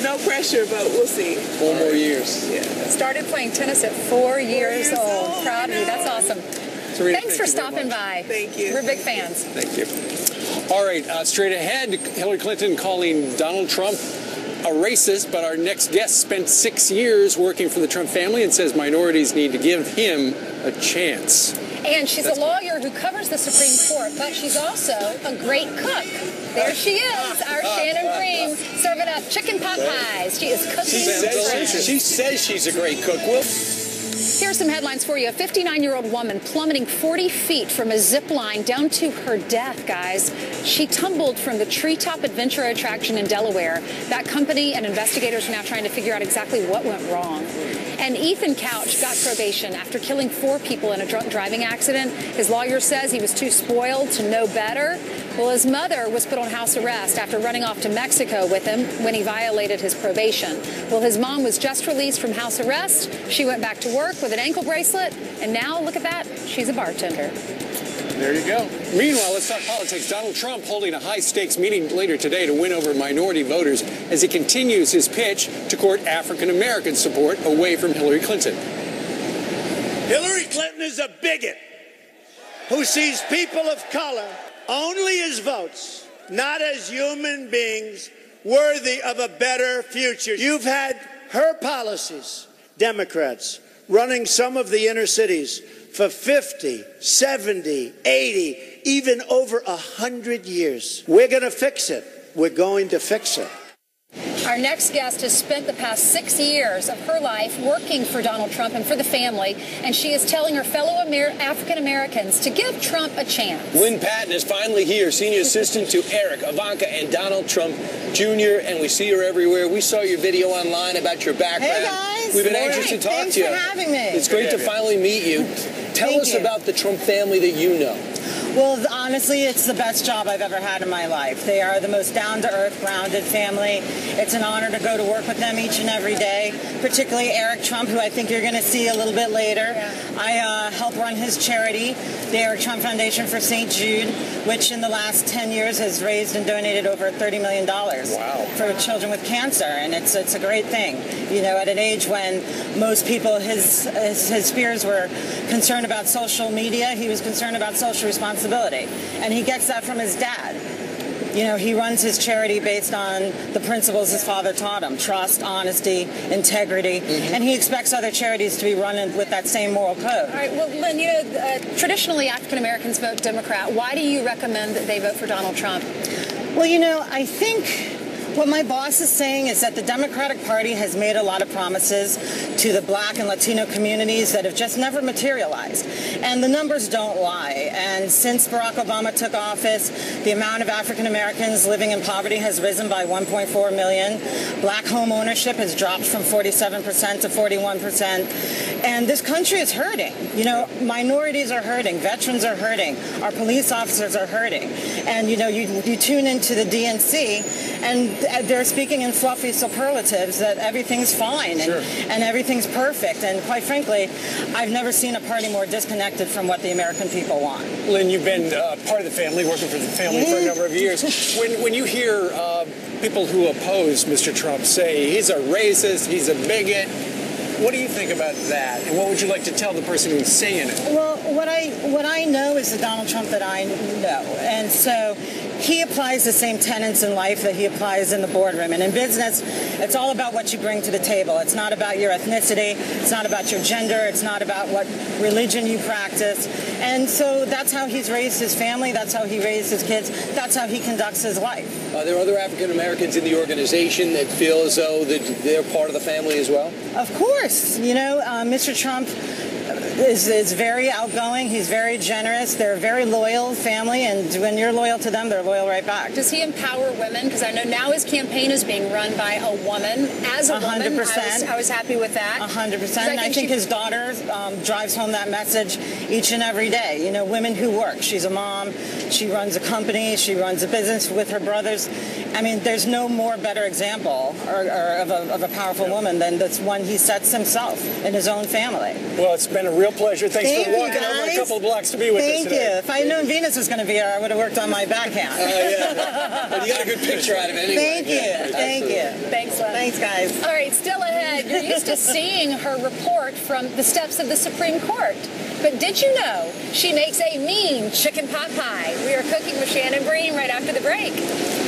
no pressure, but we'll see. 4 more years. Yeah. Started playing tennis at 4 years old. Proud of you. That's awesome. Thanks for stopping by. Thank you. We're big fans. Thank you. All right, straight ahead, Hillary Clinton calling Donald Trump a racist, but our next guest spent 6 years working for the Trump family and says minorities need to give him a chance. And she's a lawyer who covers the Supreme Court, but she's also a great cook. There she is, our Shannon Bream, serving up chicken pot pies. She is cooking. She says she's a great cook. Here's some headlines for you. A 59-year-old woman plummeting 40 feet from a zip line down to her death, guys. She tumbled from the Treetop Adventure attraction in Delaware. That company and investigators are now trying to figure out exactly what went wrong. And Ethan Couch got probation after killing 4 people in a drunk driving accident. His lawyer says he was too spoiled to know better. Well, his mother was put on house arrest after running off to Mexico with him when he violated his probation. Well, his mom was just released from house arrest. She went back to work with an ankle bracelet, and now, look at that, she's a bartender. There you go. Meanwhile, let's talk politics. Donald Trump holding a high-stakes meeting later today to win over minority voters as he continues his pitch to court African-American support away from Hillary Clinton. Hillary Clinton is a bigot who sees people of color only as votes, not as human beings worthy of a better future. You've had her policies, Democrats, running some of the inner cities for 50, 70, 80, even over 100 years. We're going to fix it. We're going to fix it. Our next guest has spent the past 6 years of her life working for Donald Trump and for the family, and she is telling her fellow African Americans to give Trump a chance. Lynn Patton is finally here, senior assistant to Eric, Ivanka, and Donald Trump Jr., and we see her everywhere. We saw your video online about your background. Hey, guys. We've been anxious to talk to you. Thanks for having me. It's great to finally meet you. Tell us about the Trump family that you know. Well, honestly, it's the best job I've ever had in my life. They are the most down-to-earth, grounded family. It's an honor to go to work with them each and every day, particularly Eric Trump, who I think you're going to see a little bit later. I help run his charity, the Eric Trump Foundation for St. Jude, which in the last 10 years has raised and donated over $30 million for children with cancer, and it's a great thing. You know, at an age when most people, his peers were concerned about social media, he was concerned about social responsibility. And he gets that from his dad. You know, he runs his charity based on the principles his father taught him: trust, honesty, integrity. And he expects other charities to be run with that same moral code. All right, well, Lynn, you know, traditionally African Americans vote Democrat. Why do you recommend that they vote for Donald Trump? Well, you know, I think what my boss is saying is that the Democratic Party has made a lot of promises to the Black and Latino communities that have just never materialized. And the numbers don't lie. And since Barack Obama took office, the amount of African Americans living in poverty has risen by 1.4 million. Black home ownership has dropped from 47% to 41%. And this country is hurting. You know, minorities are hurting. Veterans are hurting. Our police officers are hurting. And, you know, you tune into the DNC, and they're speaking in fluffy superlatives that everything's fine and everything's perfect. And quite frankly, I've never seen a party more disconnected from what the American people want. Lynn, you've been part of the family, working for the family for a number of years. When you hear people who oppose Mr. Trump say he's a racist, he's a bigot, what do you think about that? And what would you like to tell the person who's saying it? Well, what I know is the Donald Trump that I know. And so he applies the same tenets in life that he applies in the boardroom. And in business, it's all about what you bring to the table. It's not about your ethnicity. It's not about your gender. It's not about what religion you practice. And so that's how he's raised his family. That's how he raised his kids. That's how he conducts his life. Are there other African Americans in the organization that feel as though that they're part of the family as well? Of course. You know, Mr. Trump is very outgoing. He's very generous. They're a very loyal family, and when you're loyal to them, they're loyal right back. Does he empower women? Because I know now his campaign is being run by a woman. As a 100%. woman, I was happy with that. 100%. I think his daughter drives home that message each and every day. You know, women who work. She's a mom. She runs a company. She runs a business with her brothers. I mean, there's no more better example of a powerful woman than this one he sets himself in his own family. Well, it's been a real pleasure. Thanks for walking over a couple of blocks to be with us today. Thank you. If I had known Venus was going to be here, I would have worked on my backhand. Yeah. But you got a good picture out of it anyway. Thank you. Thank you. Thanks, Len. Thanks, guys. All right, still ahead. You're used to seeing her report from the steps of the Supreme Court. But did you know she makes a mean chicken pot pie? We are cooking with Shannon Bream right after the break.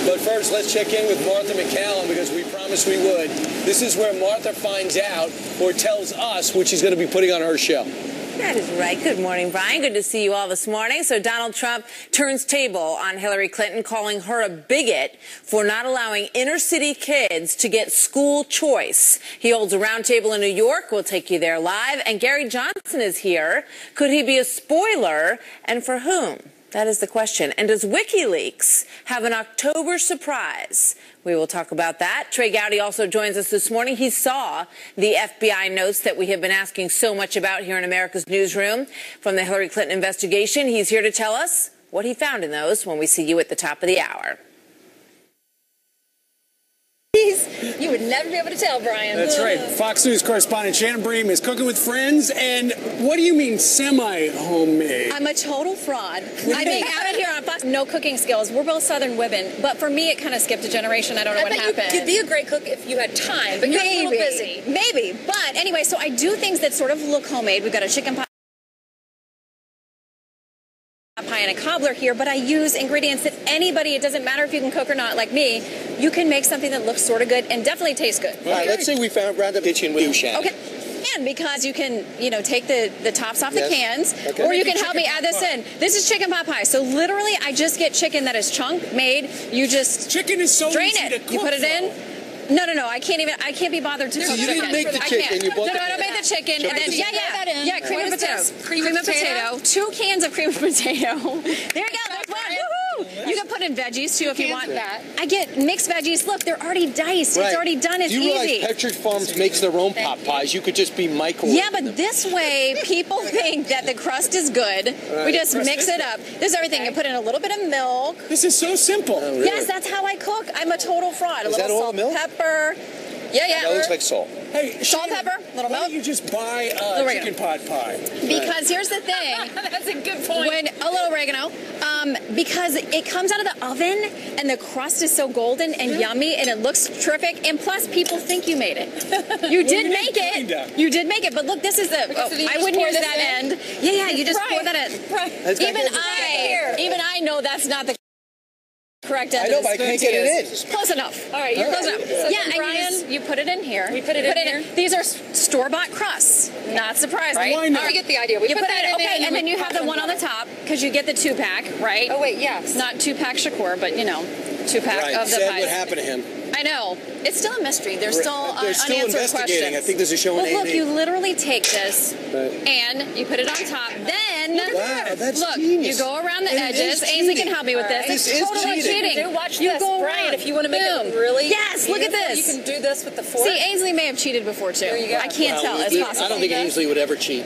But first, let's check in with Martha McCallum because we promised we would. This is where Martha finds out or tells us what she's going to be putting on her show. That is right. Good morning, Brian. Good to see you all this morning. So Donald Trump turns table on Hillary Clinton, calling her a bigot for not allowing inner city kids to get school choice. He holds a roundtable in New York. We'll take you there live. And Gary Johnson is here. Could he be a spoiler, and for whom? That is the question. And does WikiLeaks have an October surprise? We will talk about that. Trey Gowdy also joins us this morning. He saw the FBI notes that we have been asking so much about here in America's Newsroom from the Hillary Clinton investigation. He's here to tell us what he found in those when we see you at the top of the hour. You would never be able to tell, Brian. That's right. Fox News correspondent Shannon Bream is cooking with friends. And what do you mean semi-homemade? I'm a total fraud. I think out of here on Fox, no cooking skills. We're both Southern women. But for me, it kind of skipped a generation. I don't know what happened. You'd be a great cook if you had time, but you're a little busy. Maybe. But anyway, so I do things that sort of look homemade. We've got a chicken pot pie and a cobbler here, but I use ingredients that anybody, it doesn't matter if you can cook or not, like me, you can make something that looks sort of good and definitely tastes good. All right, let's say we round up kitchen with you, Shannon. Okay. And because you can, take the tops off the cans, or you can help me add this in. This is chicken pot pie. So literally, I just get chicken that is chunk made. You just chicken is so drain easy it. to cook, you put it in. No, I can't be bothered to cook you chicken. didn't make the chicken, you bought No, I made the chicken, and then, cream of potato. Cream of potato. 2 cans of cream of potato. There you go, there's one. Woohoo! You can put in veggies, too, if you want that. I get mixed veggies. Look, they're already diced. Right. It's already done. It's easy. Do you easy. realize Petridge Farms makes their own pot pies? You could just be microwaving Yeah, but this way, people think that the crust is good. Right. We just mix it up. This is everything. You put in a little bit of milk. This is so simple. Oh, really? Yes, that's how I cook. I'm a total fraud. Is a that little all salt, milk? pepper. Yeah. That looks like salt. Hey, salt, pepper, little why milk. don't you just buy chicken pot pie? Because here's the thing. That's a good point. A little oregano. Because it comes out of the oven and the crust is so golden and yummy and it looks terrific. And plus, people think you made it. You did make it. You did make it. But look, this is I wouldn't use that end. Yeah. You just pour that in. Even I know that's not the correct end. I know, but I can't get it in. Close enough. All right, you're close enough. So Brian, you put it in here. We put it in here. These are store-bought crusts. Not surprising. Right? Why not? We get the idea. You put it in there, and then you have the one on the top because you get the 2-pack, right? Oh wait, yes. Not 2-pack Shakur, but 2-pack of the Said pies. what happened to him. I know. It's still a mystery. There's still unanswered investigating. questions. I think there's a show on Well, look, A&E. you literally take this and you put it on top. Then, wow, that's look, genius. you go around the And it edges. is Ainsley cheating. can help me with this. This It's is totally cheating. Watch you this, go Brian, around. if you want to make Boom. it really Yes, look at this. You can do this with the fork. See, Ainsley may have cheated before, too. you go. I can't tell. It's possible. I don't think Ainsley would ever cheat.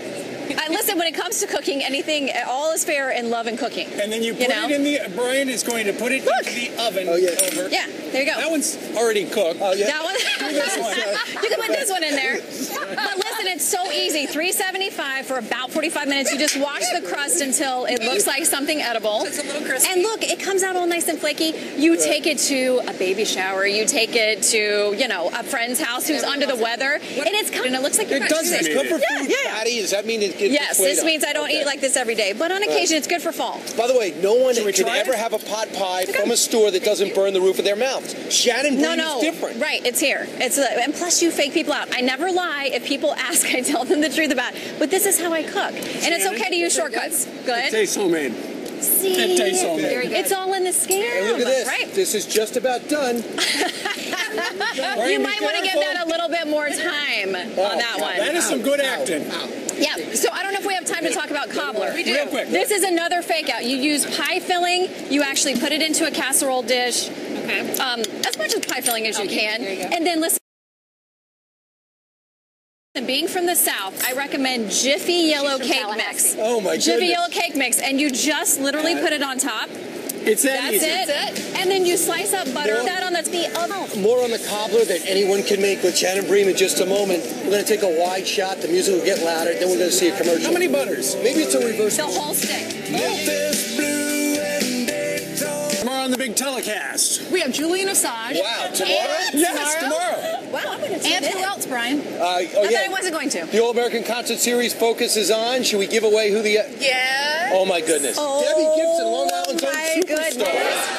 Listen, when it comes to cooking, anything, all is fair in love and cooking. And then you put it in the, Brian is going to put it into the oven over. Yeah, there you go. That one's already cooked. Oh, That one. You can put this one in there. But listen, Listen, it's so easy. $3.75 for about 45 minutes. You just wash the crust until it looks like something edible. It's a little crispy. And look, it comes out all nice and flaky. You take it to a baby shower. You take it to, you know, a friend's house who's under the weather. And it's and it looks like you're Does it comfort food yeah. fatty? Does that mean it gets Yes, this means I don't eat like this every day. But on occasion, it's good for fall. By the way, no one Should we can try ever it? have a pot pie from a store that doesn't burn the roof of their mouth. Shannon Bream is different. Right, it's here. It's and plus you fake people out. I never lie. If people ask, I tell them the truth about it. But this is how I cook. And it's okay to use shortcuts. Good? It tastes homemade. See? It tastes homemade. Very good. It's all in the scam. And look at this. Right? This is just about done. You might want to give that a little bit more time on that one. That is some good acting. Yeah, so I don't know if we have time to talk about cobbler. We do. Real quick. This is another fake out. You use pie filling. You actually put it into a casserole dish. Okay. As much as pie filling as you can. There you go. And then listen. Being from the South, I recommend Jiffy Yellow Cake Mix. Oh my goodness. Jiffy Yellow Cake Mix, and you just literally put it on top. It's that That's easy. it. And then you slice up butter. That on the oven. More on the cobbler than anyone can make with Shannon Bream in just a moment. We're going to take a wide shot. The music will get louder. Then we're going to see a commercial. How many butters? Maybe it's a reverse. The whole stick. Tomorrow on the big telecast. We have Julian Assange. Wow, tomorrow? Yes, tomorrow. Wow, I'm going to And who else, Brian? I thought I wasn't going to. The All-American Concert Series focuses on. Should we give away who the... Yes. Oh, my goodness. Oh, Debbie Gibson, Long Island's own my superstar. goodness.